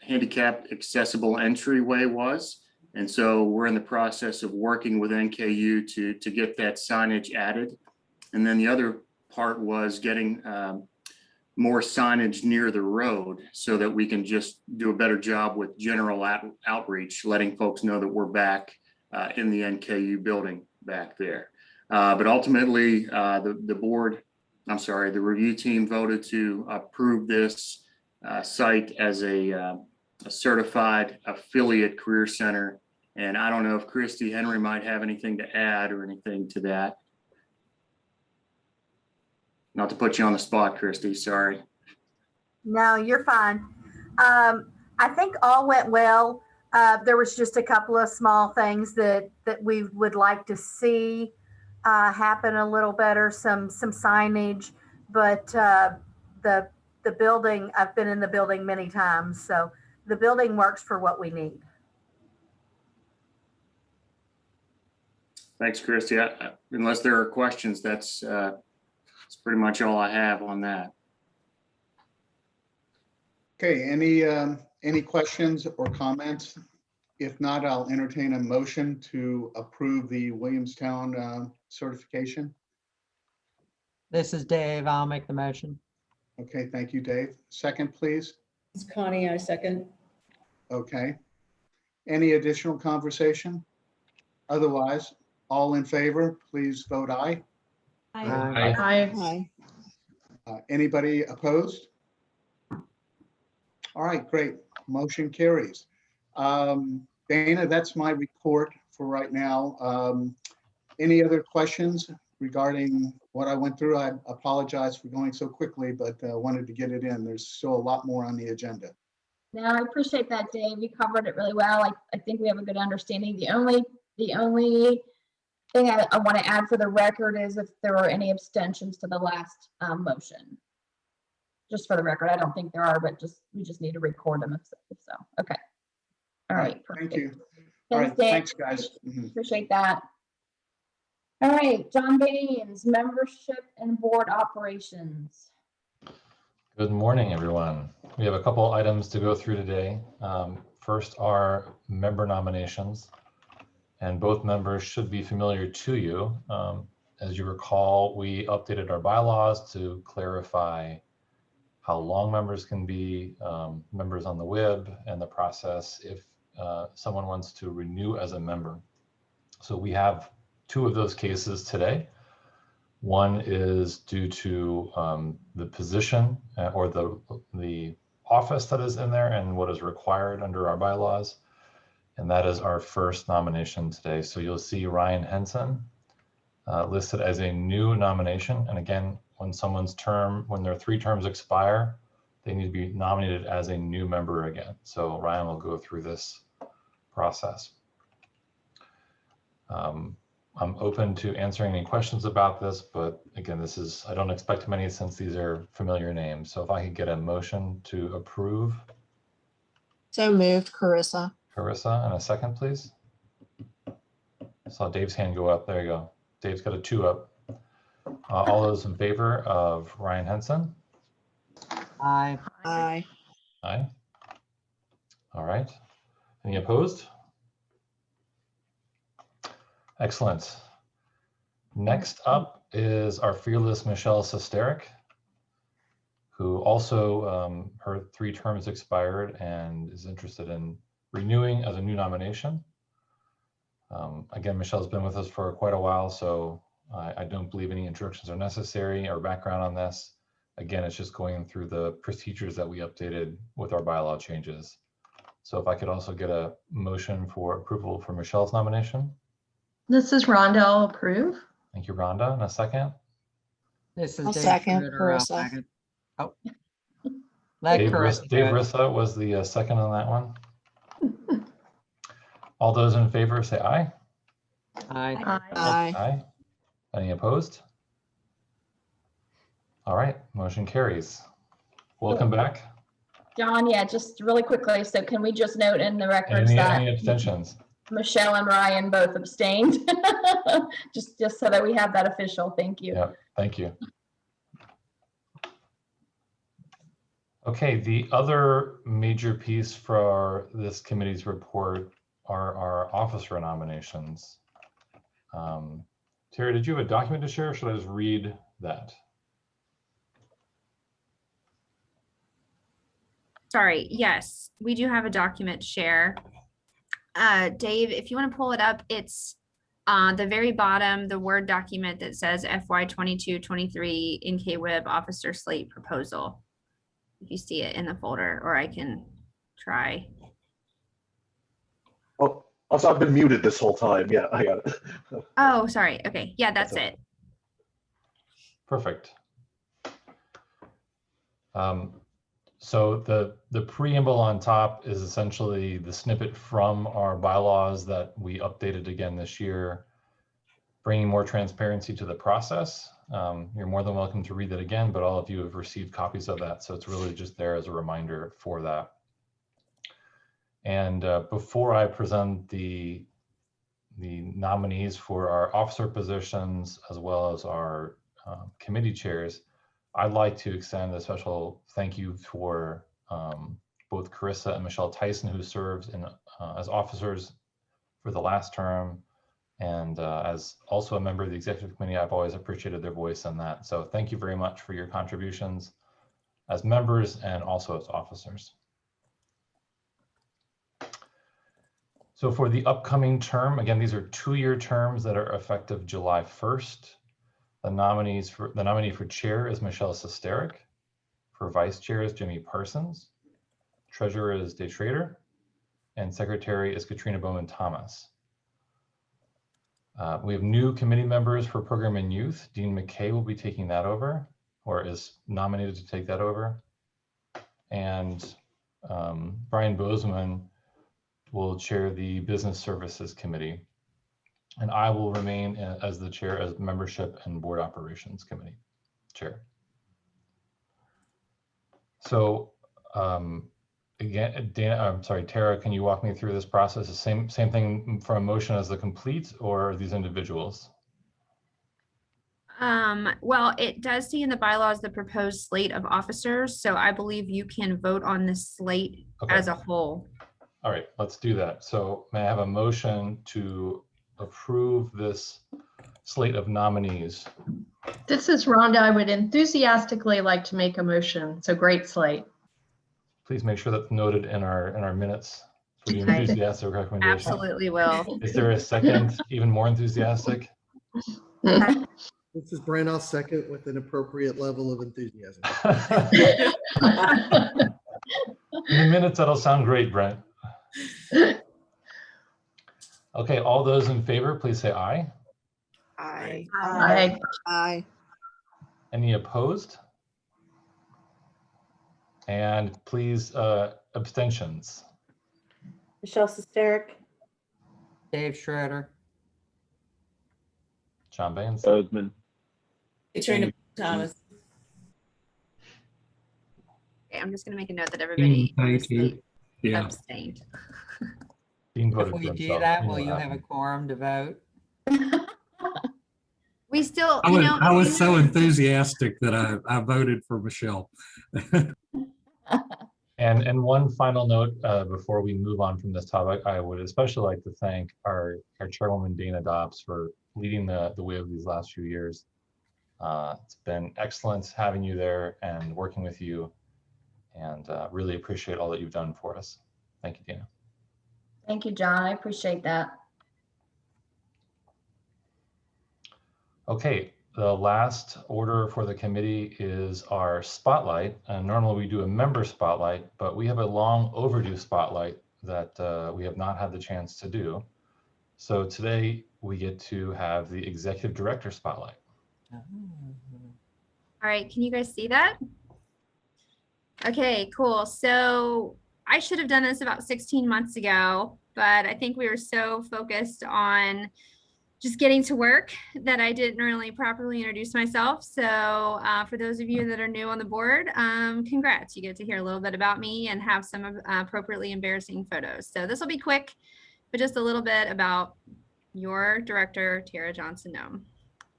handicap accessible entryway was. And so we're in the process of working with NKU to get that signage added. And then the other part was getting more signage near the road so that we can just do a better job with general outreach, letting folks know that we're back in the NKU building back there. But ultimately, the review team voted to approve this site as a certified affiliate career center. And I don't know if Christy Henry might have anything to add or anything to that. Not to put you on the spot, Christy, sorry. No, you're fine. I think all went well. There was just a couple of small things that we would like to see happen a little better, some signage, but the building, I've been in the building many times, so the building works for what we need. Thanks, Christy. Unless there are questions, that's pretty much all I have on that. Okay, any questions or comments? If not, I'll entertain a motion to approve the Williamstown certification. This is Dave. I'll make the motion. Okay, thank you, Dave. Second, please. This is Connie, I second. Okay. Any additional conversation? Otherwise, all in favor, please vote aye. Aye. Anybody opposed? All right, great. Motion carries. Dana, that's my report for right now. Any other questions regarding what I went through? I apologize for going so quickly, but wanted to get it in. There's still a lot more on the agenda. No, I appreciate that, Dave. You covered it really well. I think we have a good understanding. The only thing I want to add for the record is if there were any abstentions to the last motion. Just for the record, I don't think there are, but we just need to record them if so. Okay. All right. Thank you. Thanks, All right, Dave. thanks, guys. Appreciate that. All right, John Baines, membership and board operations. Good morning, everyone. We have a couple items to go through today. First are member nominations, and both members should be familiar to you. As you recall, we updated our bylaws to clarify how long members can be members on the WIB and the process if someone wants to renew as a member. So we have two of those cases today. One is due to the position or the office that is in there and what is required under our bylaws. And that is our first nomination today. So you'll see Ryan Henson listed as a new nomination. And again, when their 3 terms expire, they need to be nominated as a new member again. So Ryan will go through this process. I'm open to answering any questions about this, but again, I don't expect many since these are familiar names. So if I could get a motion to approve. So moved, Carissa. Carissa, and a second, please. I saw Dave's hand go up. There you go. Dave's got a 2 up. All those in favor of Ryan Henson? Aye. Aye. Aye. All right. Any opposed? Excellent. Next up is our fearless Michelle Sesteric, who also her 3 terms expired and is interested in renewing as a new nomination. Again, Michelle's been with us for quite a while, so I don't believe any introductions are necessary or background on this. Again, it's just going through the procedures that we updated with our bylaw changes. So if I could also get a motion for approval for Michelle's nomination. This is Rhonda. I'll approve. Thank you, Rhonda. And a second. This is I'll Dave second, Schroeder. I'll Carissa. second. Oh. Let Carissa Dave go. Rissa was the second on that one. All those in favor say aye. Aye. Aye. Aye. Any opposed? All right, motion carries. Welcome back. John, yeah, just really quickly. So can we just note in the records that Any abstentions? Michelle and Ryan both abstained? just so that we have that official. Thank you. Yeah, thank you. Okay, the other major piece for this committee's report are our officer nominations. Terry, did you have a document to share, or should I just read that? Sorry, yes, we do have a document to share. Dave, if you want to pull it up, it's on the very bottom, the Word document that says FY 22-23 NKWIB officer slate proposal. If you see it in the folder, or I can try. Oh, also, I've been muted this whole time. Yeah, I got it. Oh, sorry. Okay, yeah, that's it. Perfect. So the preamble on top is essentially the snippet from our bylaws that we updated again this year, bringing more transparency to the process. You're more than welcome to read that again, but all of you have received copies of that, so it's really just there as a reminder for that. And before I present the the nominees for our officer positions as well as our committee chairs, I'd like to extend a special thank you for both Carissa and Michelle Tyson, who served as officers for the last term. And as also a member of the executive committee, I've always appreciated their voice on that. So thank you very much for your contributions as members and also as officers. So for the upcoming term, again, these are 2-year terms that are effective July 1st. The nominee for chair is Michelle Sesteric. For vice chair is Jimmy Parsons. Treasurer is Dave Schrader. And secretary is Katrina Bowman Thomas. We have new committee members for program and youth. Dean McKay will be taking that over, or is nominated to take that over. And Brian Bozeman will chair the business services committee. And I will remain as the chair as membership and board operations committee chair. So again, Dana, I'm sorry, Tara, can you walk me through this process? The same thing for a motion as the complete, or are these individuals? Well, it does say in the bylaws the proposed slate of officers, so I believe you can vote on this slate as a whole. All right, let's do that. So may I have a motion to approve this slate of nominees? This is Rhonda. I would enthusiastically like to make a motion. It's a great slate. Please make sure that's noted in our minutes for the enthusiastic recommendation. Absolutely will. Is there a second, even more enthusiastic? This is Brent. I'll second with an appropriate level of enthusiasm. In the minutes, that'll sound great, Brent. Okay, all those in favor, please say aye. Aye. Aye. Aye. Any opposed? And please, abstentions. Michelle Sesteric. Dave Schroeder. John Baines. Bozeman. Katrina Thomas. Okay, I'm just going to make a note that everybody abstained. Dean voted If we for do himself. that, You know will what you have happened. a quorum to vote? We still, I was so enthusiastic that I voted for Michelle. And one final note before we move on from this topic, I would especially like to thank our chairwoman Dana Dobbs for leading the way of these last few years. It's been excellent having you there and working with you, and really appreciate all that you've done for us. Thank you, Dana. Thank you, John. I appreciate that. Okay, the last order for the committee is our spotlight. And normally we do a member spotlight, but we have a long overdue spotlight that we have not had the chance to do. So today we get to have the executive director spotlight. All right, can you guys see that? Okay, cool. So I should have done this about 16 months ago, but I think we were so focused on just getting to work that I didn't really properly introduce myself. So for those of you that are new on the board, congrats. You get to hear a little bit about me and have some appropriately embarrassing photos. So this will be quick, but just a little bit about your director, Tara Johnson Nome.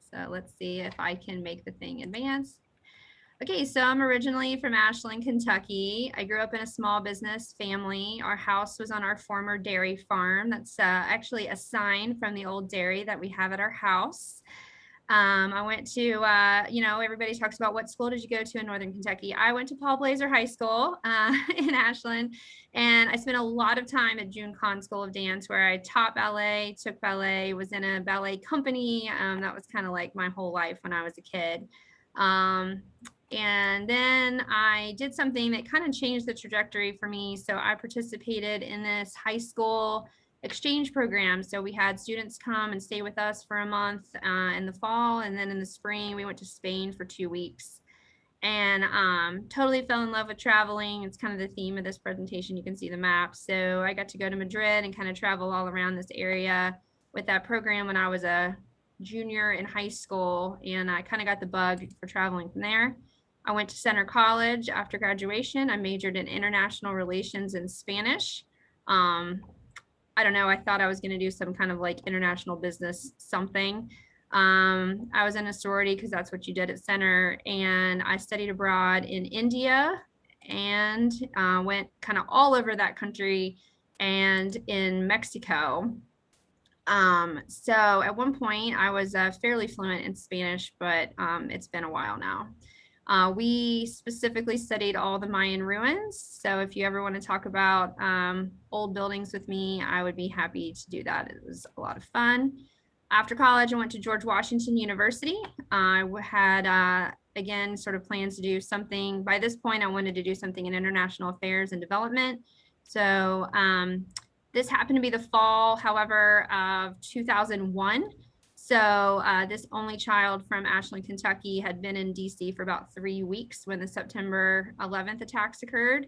So let's see if I can make the thing advance. Okay, so I'm originally from Ashland, Kentucky. I grew up in a small business family. Our house was on our former dairy farm. That's actually a sign from the old dairy that we have at our house. I went to, everybody talks about what school did you go to in Northern Kentucky. I went to Paul Blazer High School in Ashland, and I spent a lot of time at June Kahn School of Dance, where I taught ballet, took ballet, was in a ballet company. That was kind of like my whole life when I was a kid. And then I did something that kind of changed the trajectory for me. So I participated in this high school exchange program. So we had students come and stay with us for a month in the fall. And then in the spring, we went to Spain for 2 weeks and totally fell in love with traveling. It's kind of the theme of this presentation. You can see the map. So I got to go to Madrid and kind of travel all around this area with that program when I was a junior in high school. And I kind of got the bug for traveling from there. I went to Center College after graduation. I majored in international relations and Spanish. I I don't know, I thought I was going to do some kind of like international business something. I was in a sorority because that's what you did at Center, and I studied abroad in India and went kind of all over that country and in Mexico. So at one point I was fairly fluent in Spanish, but it's been a while now. We specifically studied all the Mayan ruins. So if you ever want to talk about old buildings with me, I would be happy to do that. It was a lot of fun. After college, I went to George Washington University. I had, again, sort of plans to do something. By this point, I wanted to do something in international affairs and development. So this happened to be the fall, however, of 2001. So this only child from Ashland, Kentucky had been in DC for about 3 weeks when the September 11th attacks occurred.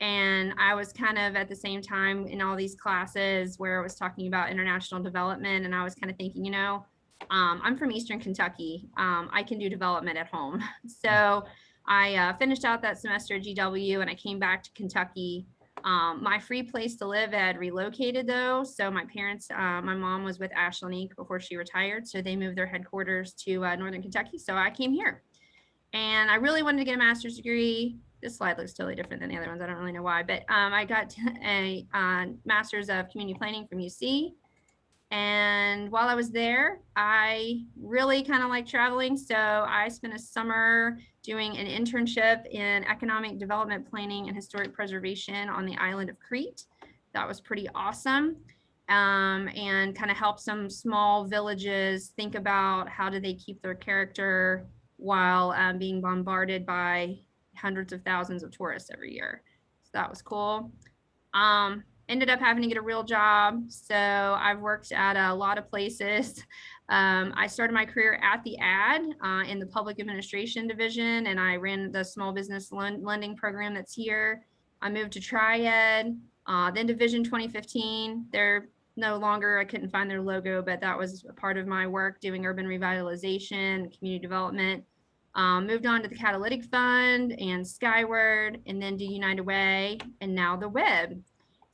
And I was kind of at the same time in all these classes where I was talking about international development. And I was kind of thinking, you know, I'm from Eastern Kentucky. I can do development at home. So I finished out that semester at GW and I came back to Kentucky. My free place to live had relocated though. So my parents, my mom was with Ashland Inc. before she retired. So they moved their headquarters to Northern Kentucky. So I came here and I really wanted to get a master's degree. This slide looks totally different than the other ones. I don't really know why, but I got a master's of community planning from UC. And while I was there, I really kind of like traveling. So I spent a summer doing an internship in economic development planning and historic preservation on the island of Crete. That was pretty awesome. And kind of helped some small villages think about how do they keep their character while being bombarded by hundreds of thousands of tourists every year. So that was cool. Ended up having to get a real job. So I've worked at a lot of places. I started my career at the ad in the public administration division, and I ran the small business lending program that's here. I moved to Triad, then Division 2015. They're no longer, I couldn't find their logo, but that was a part of my work doing urban revitalization, community development. Moved on to the Catalytic Fund and Skyward, and then to United Way, and now the WIB.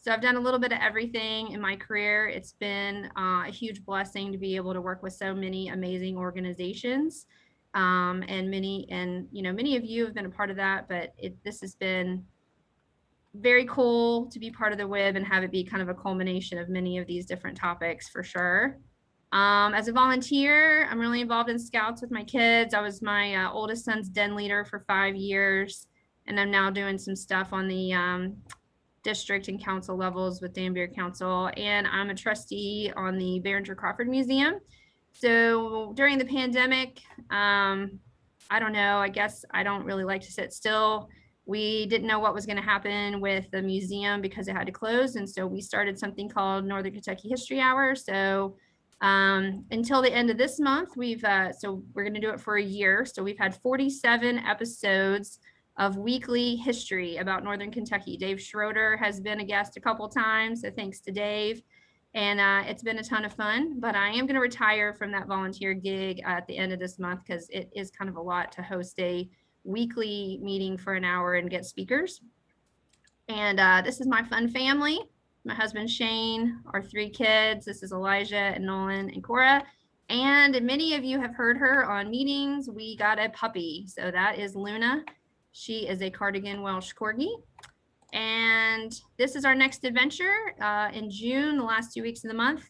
So I've done a little bit of everything in my career. It's been a huge blessing to be able to work with so many amazing organizations, and many of you have been a part of that. But this has been very cool to be part of the WIB and have it be kind of a culmination of many of these different topics for sure. As a volunteer, I'm really involved in Scouts with my kids. I was my oldest son's den leader for 5 years, and I'm now doing some stuff on the district and council levels with Danbury Council, and I'm a trustee on the Behringer Crawford Museum. So during the pandemic, I don't know, I guess I don't really like to sit still. We didn't know what was going to happen with the museum because it had to close, and so we started something called Northern Kentucky History Hour. So until the end of this month, so we're going to do it for a year. So we've had 47 episodes of weekly history about Northern Kentucky. Dave Schroeder has been a guest a couple times, so thanks to Dave. And it's been a ton of fun, but I am going to retire from that volunteer gig at the end of this month because it is kind of a lot to host a weekly meeting for an hour and get speakers. And this is my fun family. My husband, Shane, our 3 kids. This is Elijah and Nolan and Cora. And many of you have heard her on meetings. We got a puppy. So that is Luna. She is a Cardigan Welsh Corgi. And this is our next adventure. In June, the last 2 weeks of the month,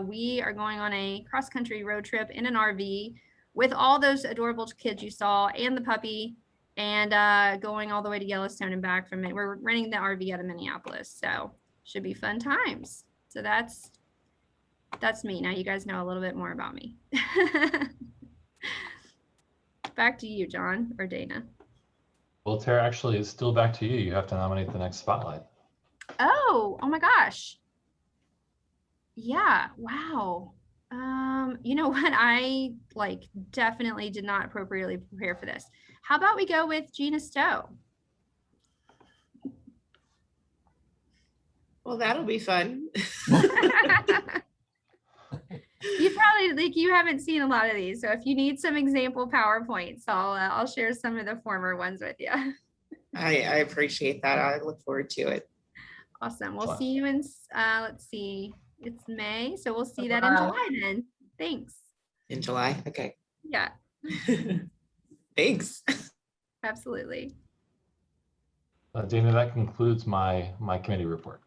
we are going on a cross-country road trip in an RV with all those adorable kids you saw and the puppy, and going all the way to Yellowstone and back from it. We're renting the RV out of Minneapolis, so should be fun times. So that's me. Now you guys know a little bit more about me. Back to you, John or Dana. Well, Tara, actually, it's still back to you. You have to nominate the next spotlight. Oh my gosh. Yeah, wow. You know what? I definitely did not appropriately prepare for this. How about we go with Gina Stowe? Well, that'll be fun. You probably you haven't seen a lot of these, so if you need some example PowerPoints, I'll share some of the former ones with you. I appreciate that. I look forward to it. Awesome. We'll July. see you in, let's see, it's May. So we'll see that in July. July then. Thanks. In July, okay. Yeah, Thanks. absolutely. Dana, that concludes my committee report.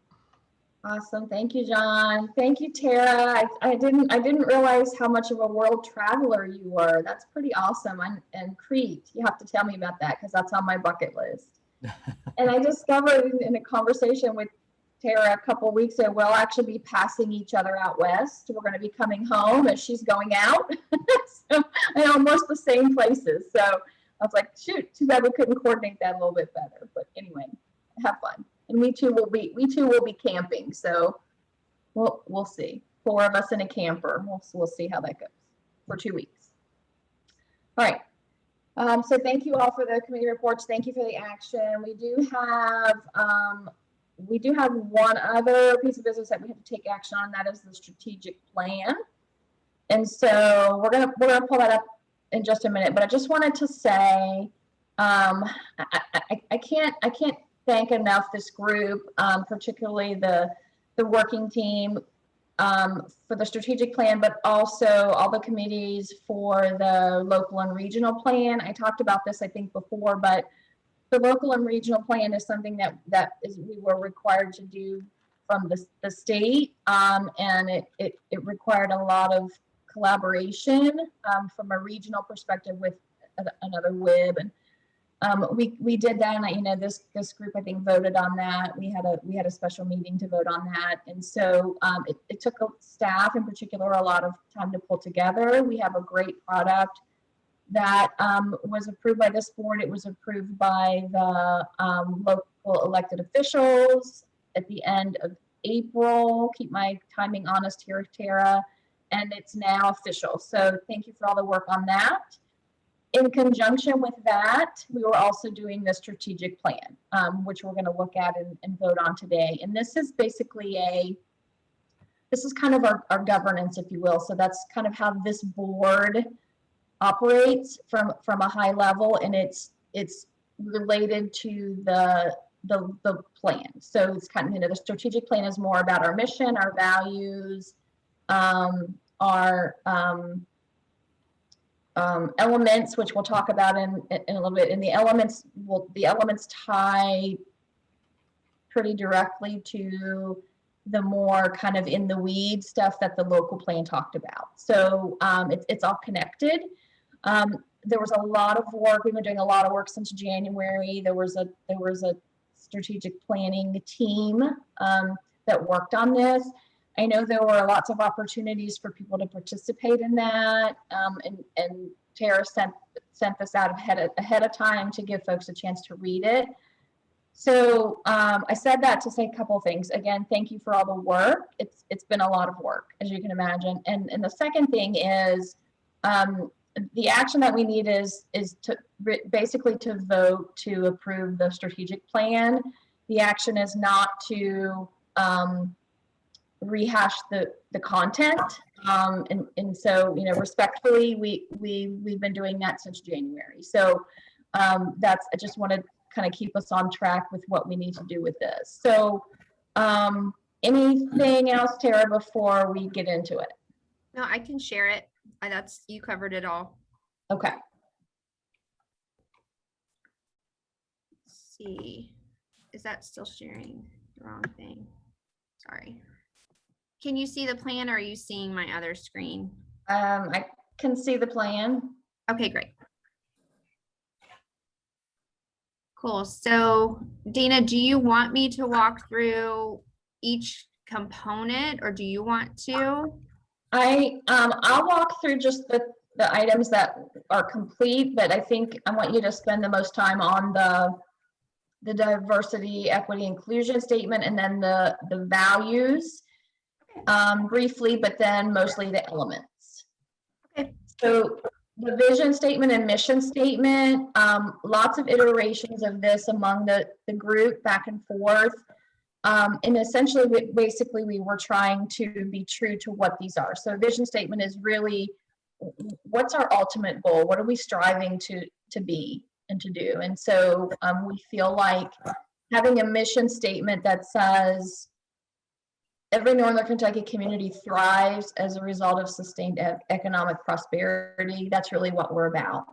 Awesome. Thank you, John. Thank you, Tara. I didn't realize how much of a world traveler you were. That's pretty awesome. And Crete, you have to tell me about that because that's on my bucket list. And I discovered in a conversation with Tara a couple of weeks ago, we'll actually be passing each other out west. We're going to be coming home as she's going out. So I almost the same places. So I was like, shoot, too bad we couldn't coordinate that a little bit better. But anyway, have fun. And we too will be camping. So we'll see. 4 of us in a camper. We'll see how that goes for 2 weeks. All right. So thank you all for the committee reports. Thank you for the action. We do have one other piece of business that we have to take action on. That is the strategic plan. And so we're gonna pull that up in just a minute. But I just wanted to say, I can't thank enough this group, particularly the working team for the strategic plan, but also all the committees for the local and regional plan. I talked about this, I think, before, but the local and regional plan is something that we were required to do from the state, and it required a lot of collaboration from a regional perspective with another WIB, and we did that, and this group I think voted on that. We had a special meeting to vote on that, and so it took staff in particular a lot of time to pull together. We have a great product that was approved by this board. It was approved by the local elected officials at the end of April. Keep my timing honest here, Tara, and it's now official. So thank you for all the work on that. In conjunction with that, we were also doing the strategic plan, which we're going to look at and vote on today. And this is basically this is kind of our governance, if you will. So that's kind of how this board operates from a high level, and it's related to the plan. So it's kind of, the strategic plan is more about our mission, our values, our elements, which we'll talk about in a little bit. And the elements tie pretty directly to the more kind of in the weeds stuff that the local plan talked about. So it's all connected. There was a lot of work. We've been doing a lot of work since January. There was a strategic planning team that worked on this. I know there were lots of opportunities for people to participate in that, and Tara sent this out ahead of time to give folks a chance to read it. So I said that to say a couple of things. Again, thank you for all the work. It's been a lot of work, as you can imagine. And the second thing is the action that we need is to basically to vote to approve the strategic plan. The action is not to rehash the content, and so respectfully we've been doing that since January. So I just want to kind of keep us on track with what we need to do with this. So anything else, Tara, before we get into it? No, I can share it. You covered it all. Okay. Let's see, is that still sharing the wrong thing? Sorry. Can you see the plan, or are you seeing my other screen? I can see the plan. Okay, great. Cool. So Dana, do you want me to walk through each component, or do you want to? I'll walk through just the items that are complete, but I think I want you to spend the most time on the diversity, equity, inclusion statement, and then the values briefly, but then mostly the elements. Okay. So the vision statement and mission statement, lots of iterations of this among the group back and forth. And essentially, basically, we were trying to be true to what these are. So vision statement is really, what's our ultimate goal? What are we striving to be and to do? And so we feel like having a mission statement that says every Northern Kentucky community thrives as a result of sustained economic prosperity. That's really what we're about.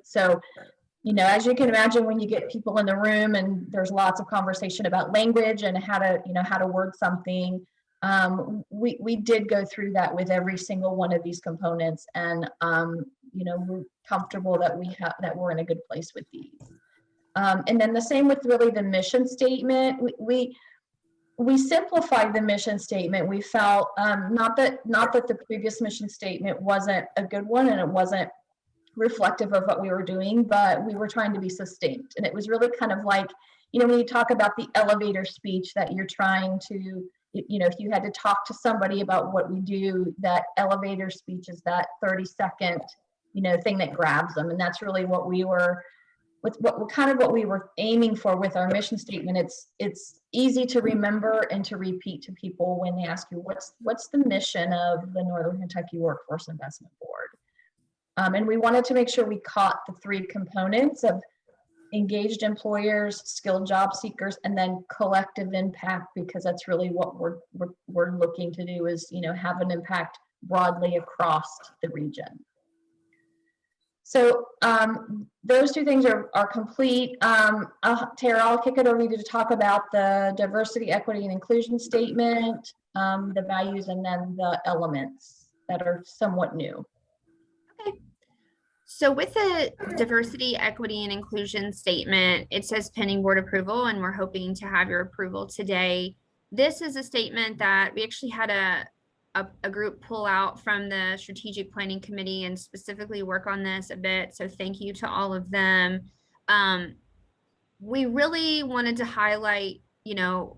So, you know, as you can imagine, when you get people in the room and there's lots of conversation about language and how to word something, we did go through that with every single one of these components, and you know, we're comfortable that we're in a good place with these. And then the same with really the mission statement. We simplified the mission statement. We felt not that the previous mission statement wasn't a good one and it wasn't reflective of what we were doing, but we were trying to be succinct. And it was really kind of like, you know, when you talk about the elevator speech that you're trying to, you know, if you had to talk to somebody about what we do, that elevator speech is that 30-second, you know, thing that grabs them. And that's really what we were, what we were aiming for with our mission statement. It's easy to remember and to repeat to people when they ask you, what's the mission of the Northern Kentucky Workforce Investment Board? And we wanted to make sure we caught the three components of engaged employers, skilled job seekers, and then collective impact, because that's really what we're looking to do, is, you know, have an impact broadly across the region. So those two things are complete. Tara, I'll kick it over to you to talk about the diversity, equity, and inclusion statement, the values, and then the elements that are somewhat new. Okay. So with the diversity, equity, and inclusion statement, it says pending board approval, and we're hoping to have your approval today. This is a statement that we actually had a group pull out from the strategic planning committee and specifically work on this a bit. So thank you to all of them. We really wanted to highlight, you know,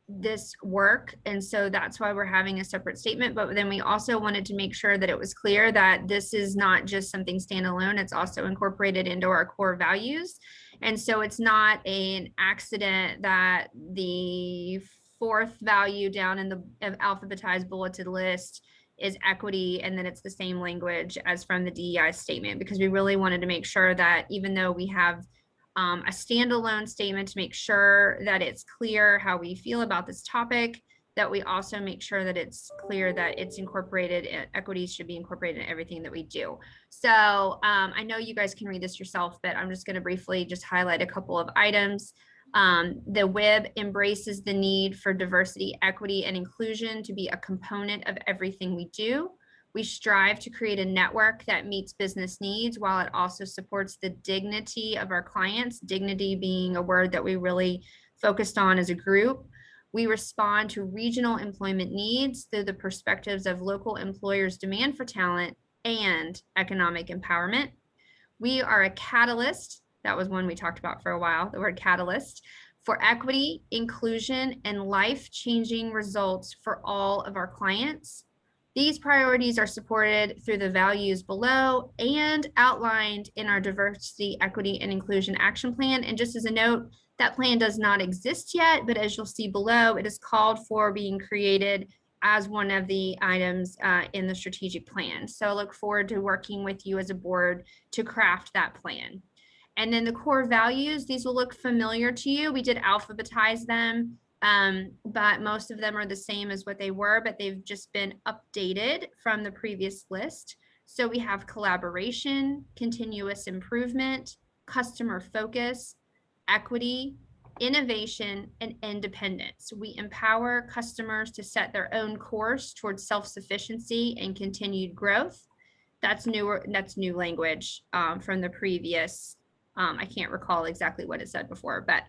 this work, and so that's why we're having a separate statement. But then we also wanted to make sure that it was clear that this is not just something standalone, it's also incorporated into our core values. And so it's not an accident that the fourth value down in the alphabetized bulleted list is equity, and then it's the same language as from the DEI statement, because we really wanted to make sure that even though we have a standalone statement to make sure that it's clear how we feel about this topic, that we also make sure that it's clear that it's incorporated, equities should be incorporated in everything that we do. So I know you guys can read this yourself, but I'm just going to briefly just highlight a couple of items. The WIB embraces the need for diversity, equity, and inclusion to be a component of everything we do. We strive to create a network that meets business needs while it also supports the dignity of our clients, dignity being a word that we really focused on as a group. We respond to regional employment needs through the perspectives of local employers' demand for talent and economic empowerment. We are a catalyst. That was one we talked about for a while, the word catalyst, for equity, inclusion, and life-changing results for all of our clients. These priorities are supported through the values below and outlined in our diversity, equity, and inclusion action plan. And just as a note, that plan does not exist yet, but as you'll see below, it is called for being created as one of the items in the strategic plan. So I look forward to working with you as a board to craft that plan. And then the core values, these will look familiar to you. We did alphabetize them. But most of them are the same as what they were, but they've just been updated from the previous list. So we have collaboration, continuous improvement, customer focus, equity, innovation, and independence. We empower customers to set their own course towards self-sufficiency and continued growth. That's new language from the previous. I can't recall exactly what it said before, but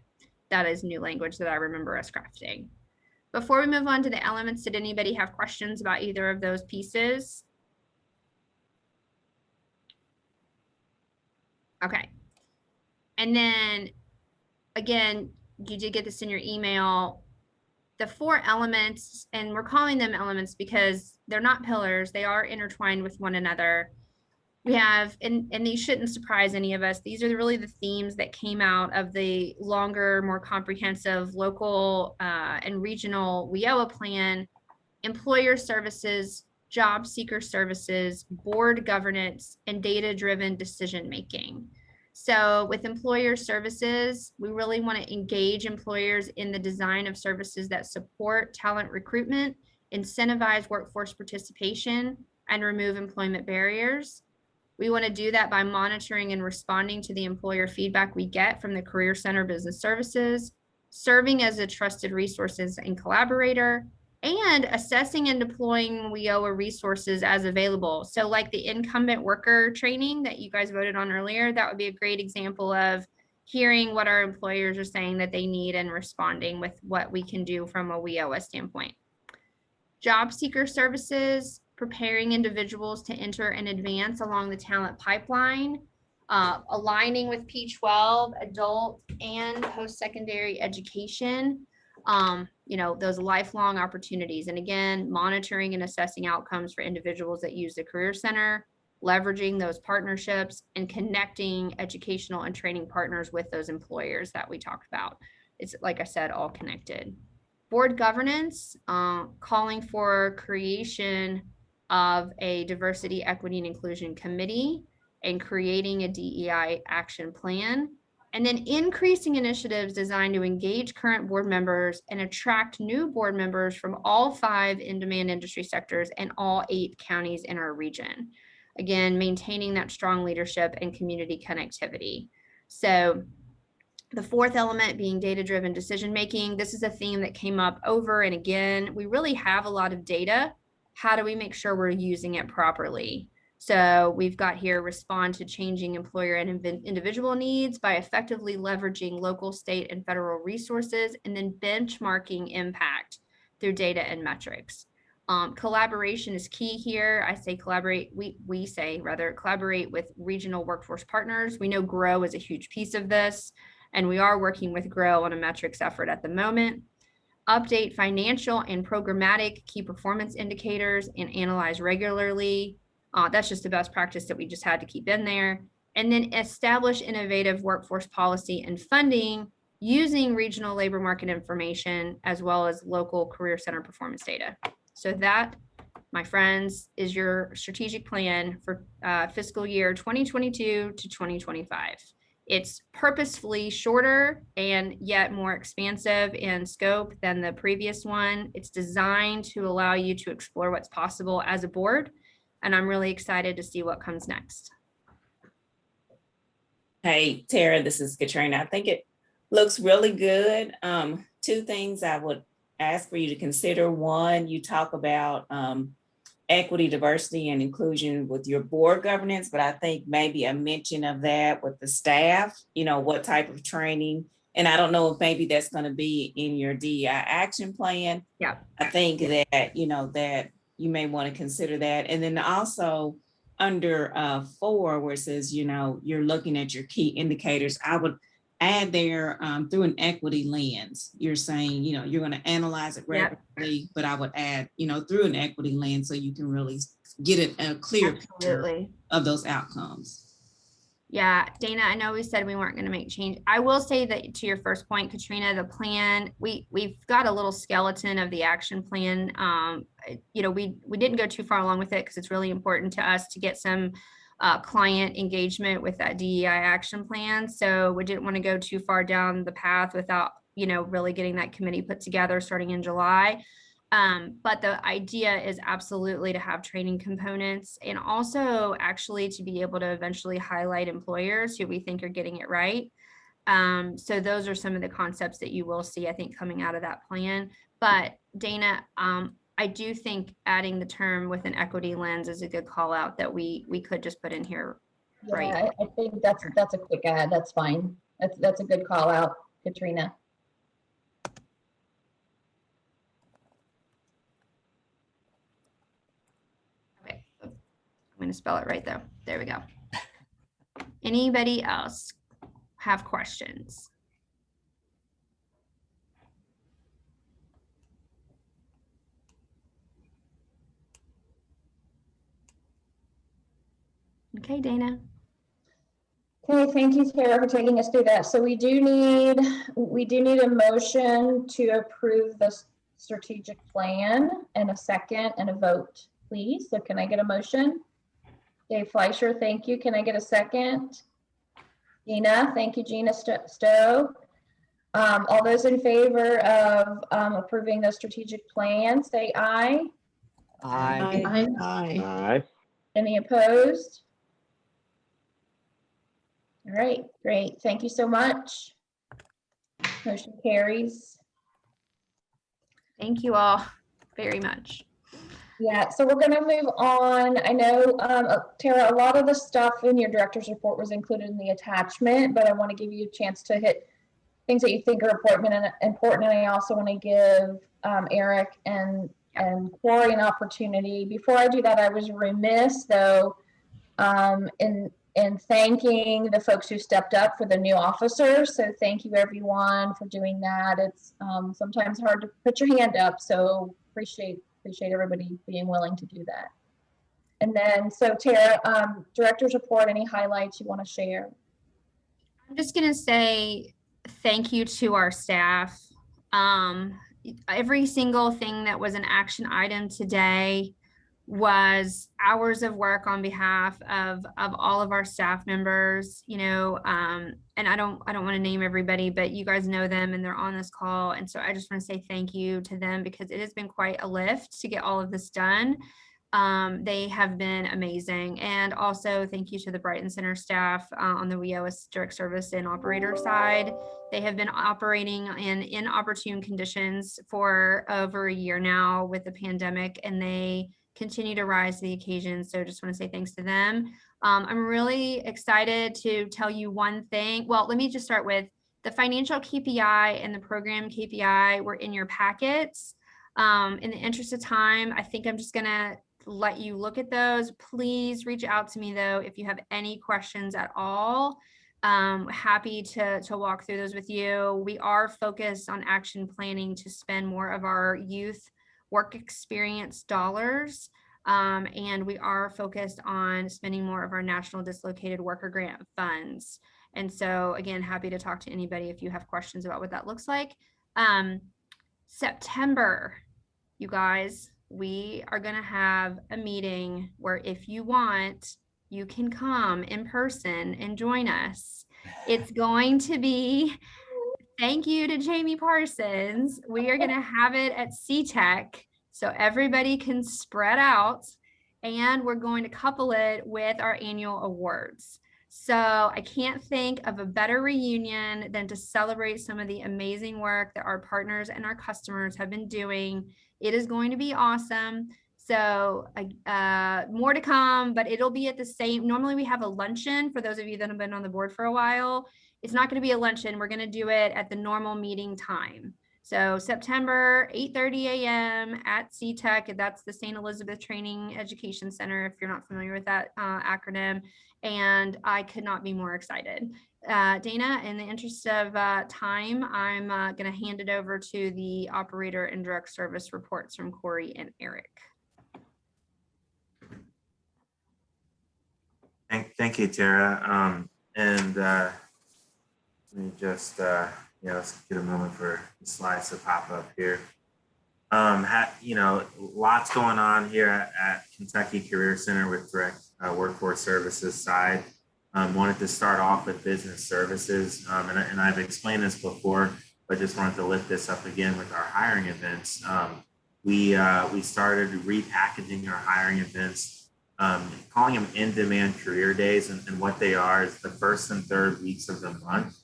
that is new language that I remember us crafting. Before we move on to the elements, did anybody have questions about either of those pieces? Okay. And then again, you did get this in your email. The 4 elements, and we're calling them elements because they're not pillars, they are intertwined with one another. We have, and these shouldn't surprise any of us, these are really the themes that came out of the longer, more comprehensive local and regional WIOA plan: employer services, job seeker services, board governance, and data-driven decision-making. So with employer services, we really want to engage employers in the design of services that support talent recruitment, incentivize workforce participation, and remove employment barriers. We want to do that by monitoring and responding to the employer feedback we get from the Career Center Business Services, serving as a trusted resources and collaborator, and assessing and deploying WIOA resources as available. So like the incumbent worker training that you guys voted on earlier, that would be a great example of hearing what our employers are saying that they need and responding with what we can do from a WIOA standpoint. Job seeker services, preparing individuals to enter and advance along the talent pipeline, aligning with P12, adult and post-secondary education, those lifelong opportunities. And again, monitoring and assessing outcomes for individuals that use the Career Center, leveraging those partnerships and connecting educational and training partners with those employers that we talked about. It's, like I said, all connected. Board governance, calling for creation of a diversity, equity, and inclusion committee and creating a DEI action plan, and then increasing initiatives designed to engage current board members and attract new board members from all 5 in-demand industry sectors and all 8 counties in our region. Again, maintaining that strong leadership and community connectivity. So the 4th element being data-driven decision-making. This is a theme that came up over and again. We really have a lot of data. How do we make sure we're using it properly? So we've got here, respond to changing employer and individual needs by effectively leveraging local, state, and federal resources, and then benchmarking impact through data and metrics. Collaboration is key here. I say collaborate, we say rather collaborate with regional workforce partners. We know GROW is a huge piece of this, and we are working with GROW on a metrics effort at the moment. Update financial and programmatic key performance indicators and analyze regularly. That's just the best practice that we just had to keep in there. And then establish innovative workforce policy and funding using regional labor market information as well as local Career Center performance data. So that, my friends, is your strategic plan for fiscal year 2022 to 2025. It's purposefully shorter and yet more expansive in scope than the previous one. It's designed to allow you to explore what's possible as a board, and I'm really excited to see what comes next. Hey, Tara, this is Katrina. I think it looks really good. 2 things I would ask for you to consider. One, you talk about equity, diversity, and inclusion with your board governance, but I think maybe a mention of that with the staff, what type of training. And I don't know if maybe that's going to be in your DEI action plan. Yeah. I think that, that you may want to consider that. And then also under 4, where it says, you're looking at your key indicators, I would add there through an equity lens. You're saying, you're going to analyze it regularly, but I would add, through an equity lens so you can really get a clear picture of those outcomes. Yeah, Dana, I know we said we weren't going to make change. I will say that to your first point, Katrina, the plan, we've got a little skeleton of the action plan. We didn't go too far along with it because it's really important to us to get some client engagement with that DEI action plan. So we didn't want to go too far down the path without, really getting that committee put together starting in July. But the idea is absolutely to have training components and also actually to be able to eventually highlight employers who we think are getting it right. So those are some of the concepts that you will see, I think, coming out of that plan. But Dana, I do think adding the term with an equity lens is a good call out that we could just put in here. Yeah, Right. I think that's a quick add. That's fine. That's a good call out, Katrina. Okay. I'm going to spell it right though. There we go. Anybody else have questions? Okay, Dana. Okay, thank you, Tara, for taking us through that. So we do need a motion to approve the strategic plan and a second and a vote, please. So can I get a motion? Dave Fleischer, thank you. Can I get a second? Gina, thank you, Gina Stowe. All those in favor of approving the strategic plan, say aye. Aye. Aye. Aye. Any opposed? All right, great. Thank you so much. Motion carries. Thank you all very much. Yeah, so we're going to move on. I know, Tara, a lot of the stuff in your director's report was included in the attachment, but I want to give you a chance to hit things that you think are important. And I also want to give Eric and Corey an opportunity. Before I do that, I was remiss, though, in thanking the folks who stepped up for the new officers. So thank you, everyone, for doing that. It's sometimes hard to put your hand up, so appreciate everybody being willing to do that. And then, so Tara, director's report, any highlights you want to share? I'm just going to say thank you to our staff. Every single thing that was an action item today was hours of work on behalf of all of our staff members, you know, and I don't want to name everybody, but you guys know them and they're on this call. And so I just want to say thank you to them because it has been quite a lift to get all of this done. They have been amazing. And also thank you to the Brighton Center staff on the WIO direct service and operator side. They have been operating in inopportune conditions for over a year now with the pandemic, and they continue to rise to the occasion. So just want to say thanks to them. I'm really excited to tell you one thing. Well, let me just start with the financial KPI and the program KPI were in your packets. In the interest of time, I think I'm just gonna let you look at those. Please reach out to me though if you have any questions at all. Happy to walk through those with you. We are focused on action planning to spend more of our youth work experience dollars. And we are focused on spending more of our national dislocated worker grant funds. And so again, happy to talk to anybody if you have questions about what that looks like. September, you guys, we are going to have a meeting where if you want, you can come in person and join us. It's going to be, thank you to Jamie Parsons. We are going to have it at CTEC so everybody can spread out, and we're going to couple it with our annual awards. So I can't think of a better reunion than to celebrate some of the amazing work that our partners and our customers have been doing. It is going to be awesome. So more to come, but it'll be at the same, normally we have a luncheon for those of you that have been on the board for a while. It's not going to be a luncheon. We're going to do it at the normal meeting time. So September, 8:30 a.m. at CTEC, that's the St. Elizabeth Training Education Center, if you're not familiar with that acronym. And I could not be more excited. Dana, in the interest of time, I'm going to hand it over to the operator and direct service reports from Corey and Eric. Thank you, Tara. Let me just, let's get a moment for the slides to pop up here. Lots going on here at Kentucky Career Center with direct workforce services side. Wanted to start off with business services, and I've explained this before, but just wanted to lift this up again with our hiring events. We started repackaging our hiring events, calling them in-demand career days, and what they are is the first and third weeks of the month.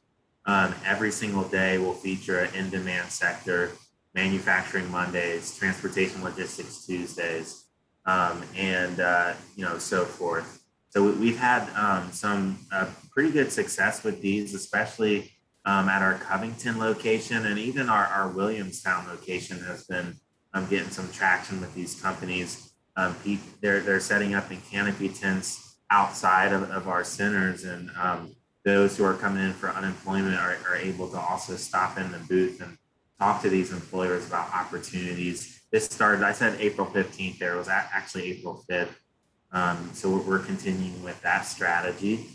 Every single day will feature an in-demand sector, manufacturing Mondays, transportation logistics Tuesdays, and so forth. So we've had some pretty good success with these, especially at our Covington location, and even our Williamstown location has been getting some traction with these companies. They're setting up in canopy tents outside of our centers, and those who are coming in for unemployment are able to also stop in the booth and talk to these employers about opportunities. This started, I said April 15th there, it was actually April 5th. So we're continuing with that strategy.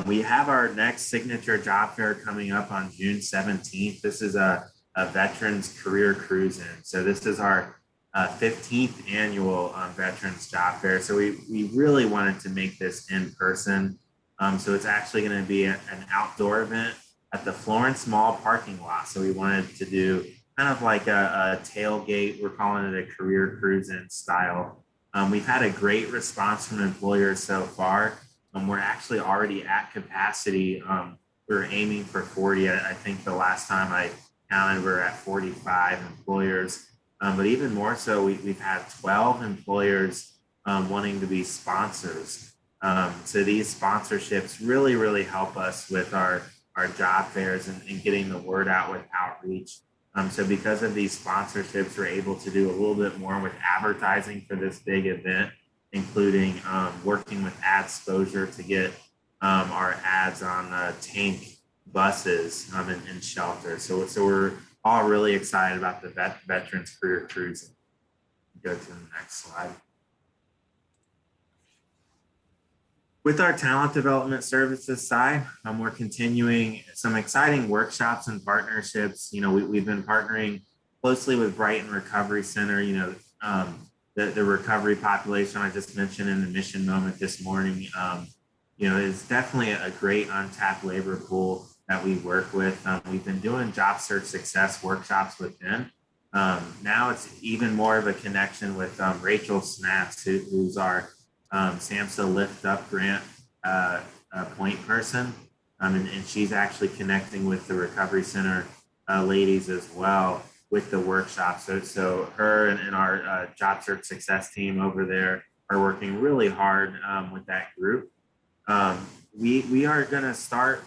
We have our next signature job fair coming up on June 17th. This is a Veterans Career Cruise-In. So this is our 15th annual Veterans Job Fair. So we really wanted to make this in person. So it's actually going to be an outdoor event at the Florence Mall parking lot. So we wanted to do kind of like a tailgate. We're calling it a career cruising style. We've had a great response from employers so far. We're actually already at capacity. We're aiming for 40. I think the last time I counted, we're at 45 employers. But even more so, we've had 12 employers wanting to be sponsors. So these sponsorships really, really help us with our job fairs and getting the word out with outreach. So because of these sponsorships, we're able to do a little bit more with advertising for this big event, including working with ad exposure to get our ads on tank buses and shelters. So we're all really excited about the Veterans Career Cruising. Go to the next slide. With our talent development services side, we're continuing some exciting workshops and partnerships. We've been partnering closely with Brighton Recovery Center. The recovery population I just mentioned in the mission moment this morning, is definitely a great untapped labor pool that we work with. We've been doing job search success workshops with them. Now it's even more of a connection with Rachel Snaps, who's our SAMHSA Lift Up Grant point person. And she's actually connecting with the Recovery Center ladies as well with the workshop. So her and our job search success team over there are working really hard with that group. We are going to start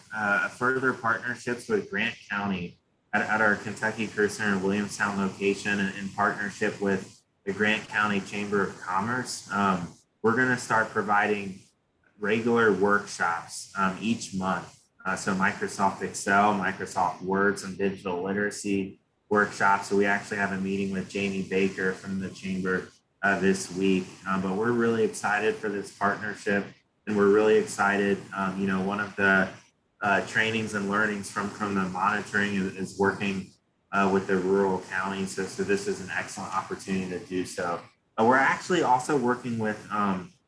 further partnerships with Grant County at our Kentucky Career Center in Williamstown location in partnership with the Grant County Chamber of Commerce. We're going to start providing regular workshops each month. So Microsoft Excel, Microsoft Word, some digital literacy workshops. So we actually have a meeting with Jamie Baker from the Chamber this week. But we're really excited for this partnership, and we're really excited. One of the trainings and learnings from the monitoring is working with the rural counties. So this is an excellent opportunity to do so. We're actually also working with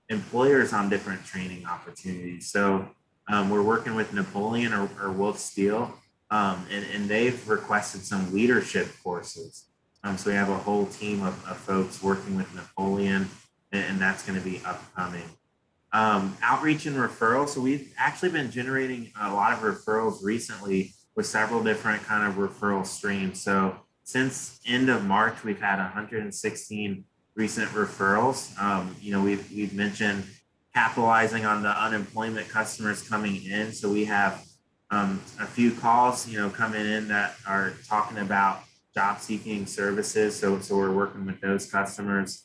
employers on different training opportunities. So we're working with Napoleon or Wolf Steel, and they've requested some leadership courses. So we have a whole team of folks working with Napoleon, and that's going to be upcoming. Outreach and referrals. So we've actually been generating a lot of referrals recently with several different kind of referral streams. So since end of March, we've had 116 recent referrals. We've mentioned capitalizing on the unemployment customers coming in. So we have a few calls, coming in that are talking about job seeking services. So we're working with those customers.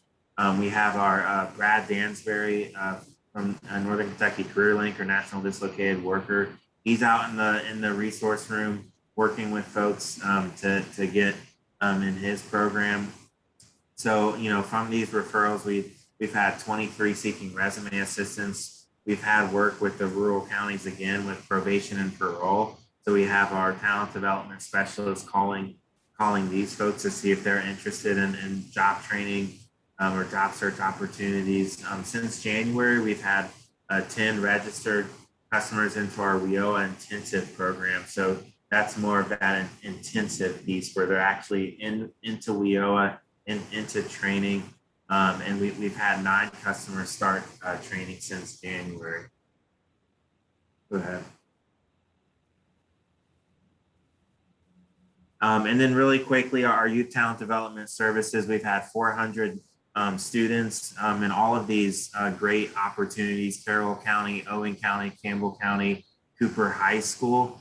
We have our Brad Dansbury from Northern Kentucky Career Link, or National Dislocated Worker. He's out in the resource room working with folks to get in his program. So, from these referrals, we've had 23 seeking resume assistance. We've had work with the rural counties again with probation and parole. So we have our talent development specialists calling these folks to see if they're interested in job training or job search opportunities. Since January, we've had 10 registered customers into our WIOA intensive program. So that's more of that intensive piece where they're actually into WIOA and into training. And we've had 9 customers start training since January. Go ahead. And then really quickly, our youth talent development services, we've had 400 students in all of these great opportunities: Carroll County, Owen County, Campbell County, Cooper High School.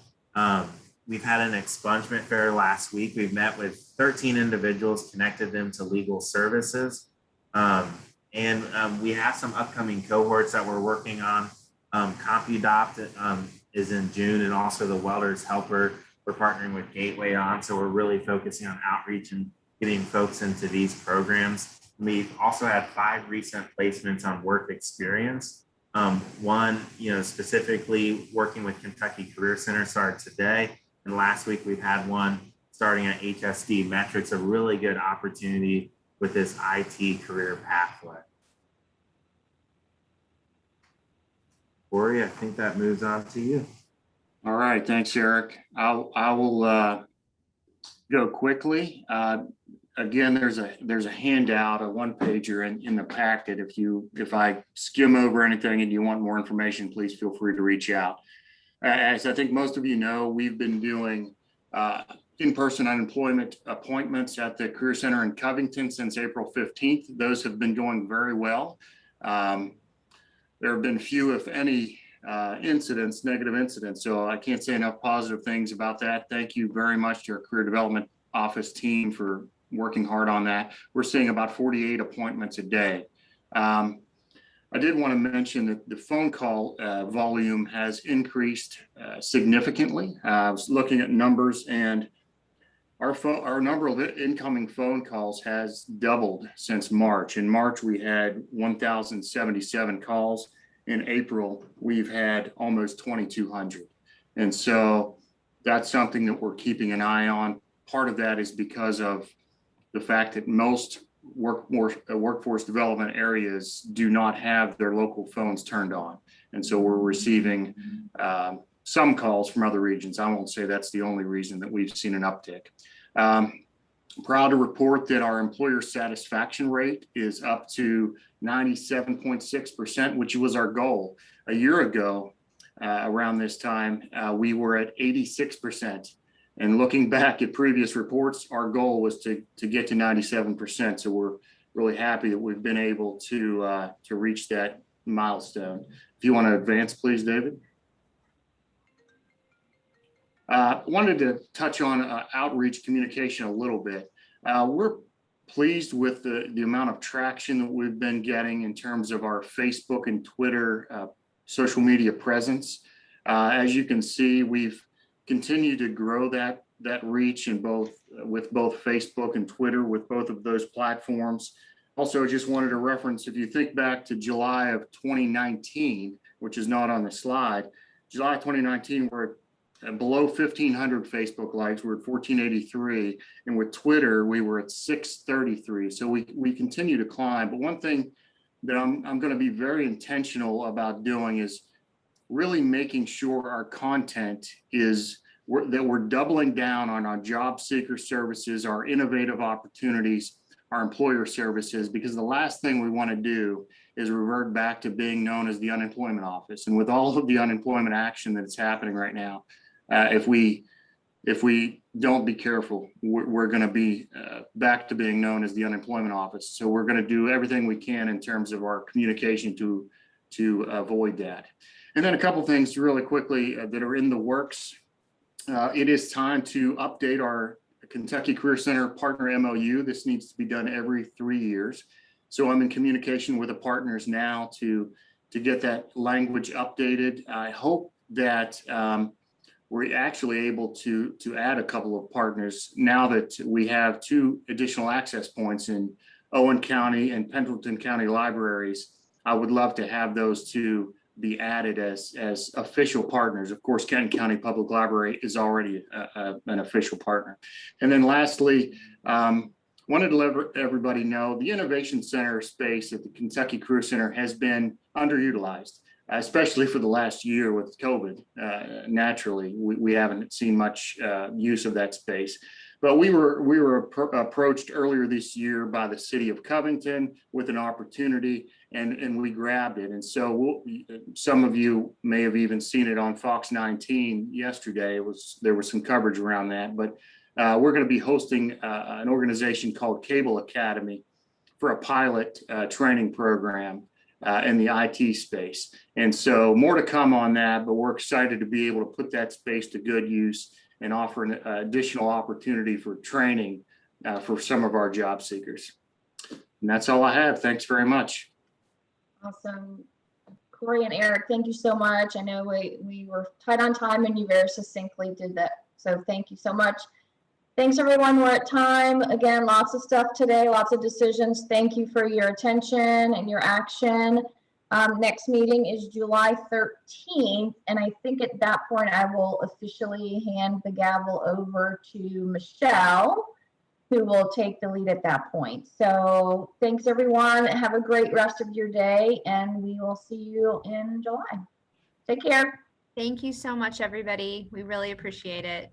We've had an expungement fair last week. We've met with 13 individuals, connected them to legal services. And we have some upcoming cohorts that we're working on. CompuDopt is in June, and also the Welder's Helper we're partnering with Gateway on. So we're really focusing on outreach and getting folks into these programs. We've also had 5 recent placements on work experience. One, specifically working with Kentucky Career Center started today. And last week we've had one starting at HSD Metrics, a really good opportunity with this IT career pathway. Corey, I think that moves on to you. All right, thanks, Eric. I will go quickly. Again, there's a handout, a one pager in the packet. If I skim over anything and you want more information, please feel free to reach out. As I think most of you know, we've been doing in-person unemployment appointments at the Career Center in Covington since April 15th. Those have been going very well. There have been few, if any, negative incidents. So I can't say enough positive things about that. Thank you very much to our Career Development Office team for working hard on that. We're seeing about 48 appointments a day. I did want to mention that the phone call volume has increased significantly. I was looking at numbers, and our number of incoming phone calls has doubled since March. In March, we had 1,077 calls. In April, we've had almost 2,200. And so that's something that we're keeping an eye on. Part of that is because of the fact that most workforce development areas do not have their local phones turned on. And so we're receiving some calls from other regions. I won't say that's the only reason that we've seen an uptick. Proud to report that our employer satisfaction rate is up to 97.6%, which was our goal. A year ago, around this time, we were at 86%. And looking back at previous reports, our goal was to get to 97%. So we're really happy that we've been able to reach that milestone. If you want to advance, please, David. Wanted to touch on outreach communication a little bit. We're pleased with the amount of traction that we've been getting in terms of our Facebook and Twitter social media presence. As you can see, we've continued to grow that reach with both Facebook and Twitter, with both of those platforms. Also, just wanted to reference, if you think back to July of 2019, which is not on the slide, July 2019, we're below 1,500 Facebook likes. We're at 1,483, and with Twitter, we were at 633. So we continue to climb. But one thing that I'm going to be very intentional about doing is really making sure our content is that we're doubling down on our job seeker services, our innovative opportunities, our employer services, because the last thing we want to do is revert back to being known as the unemployment office. And with all of the unemployment action that's happening right now, if we don't be careful, we're going to be back to being known as the unemployment office. So we're going to do everything we can in terms of our communication to avoid that. And then a couple things really quickly that are in the works. It is time to update our Kentucky Career Center partner MOU. This needs to be done every 3 years. So I'm in communication with the partners now to get that language updated. I hope that we're actually able to add a couple of partners now that we have 2 additional access points in Owen County and Pendleton County libraries. I would love to have those 2 be added as official partners. Of course, Kenton County Public Library is already an official partner. And then lastly, wanted to let everybody know the Innovation Center space at the Kentucky Career Center has been underutilized, especially for the last year with COVID. Naturally, we haven't seen much use of that space. But we were approached earlier this year by the city of Covington with an opportunity, and we grabbed it. And so some of you may have even seen it on Fox 19 yesterday. There was some coverage around that. But we're going to be hosting an organization called Cable Academy for a pilot training program in the IT space. And so more to come on that, but we're excited to be able to put that space to good use and offer an additional opportunity for training for some of our job seekers. And that's all I have. Thanks very much. Awesome. Corey and Eric, thank you so much. I know we were tight on time and you very succinctly did that. So thank you so much. Thanks everyone. We're at time. Again, lots of stuff today, lots of decisions. Thank you for your attention and your action. Next meeting is July 13th. And I think at that point, I will officially hand the gavel over to Michelle, who will take the lead at that point. So thanks everyone. Have a great rest of your day, and we will see you in July. Take care. Thank you so much, everybody. We really appreciate it.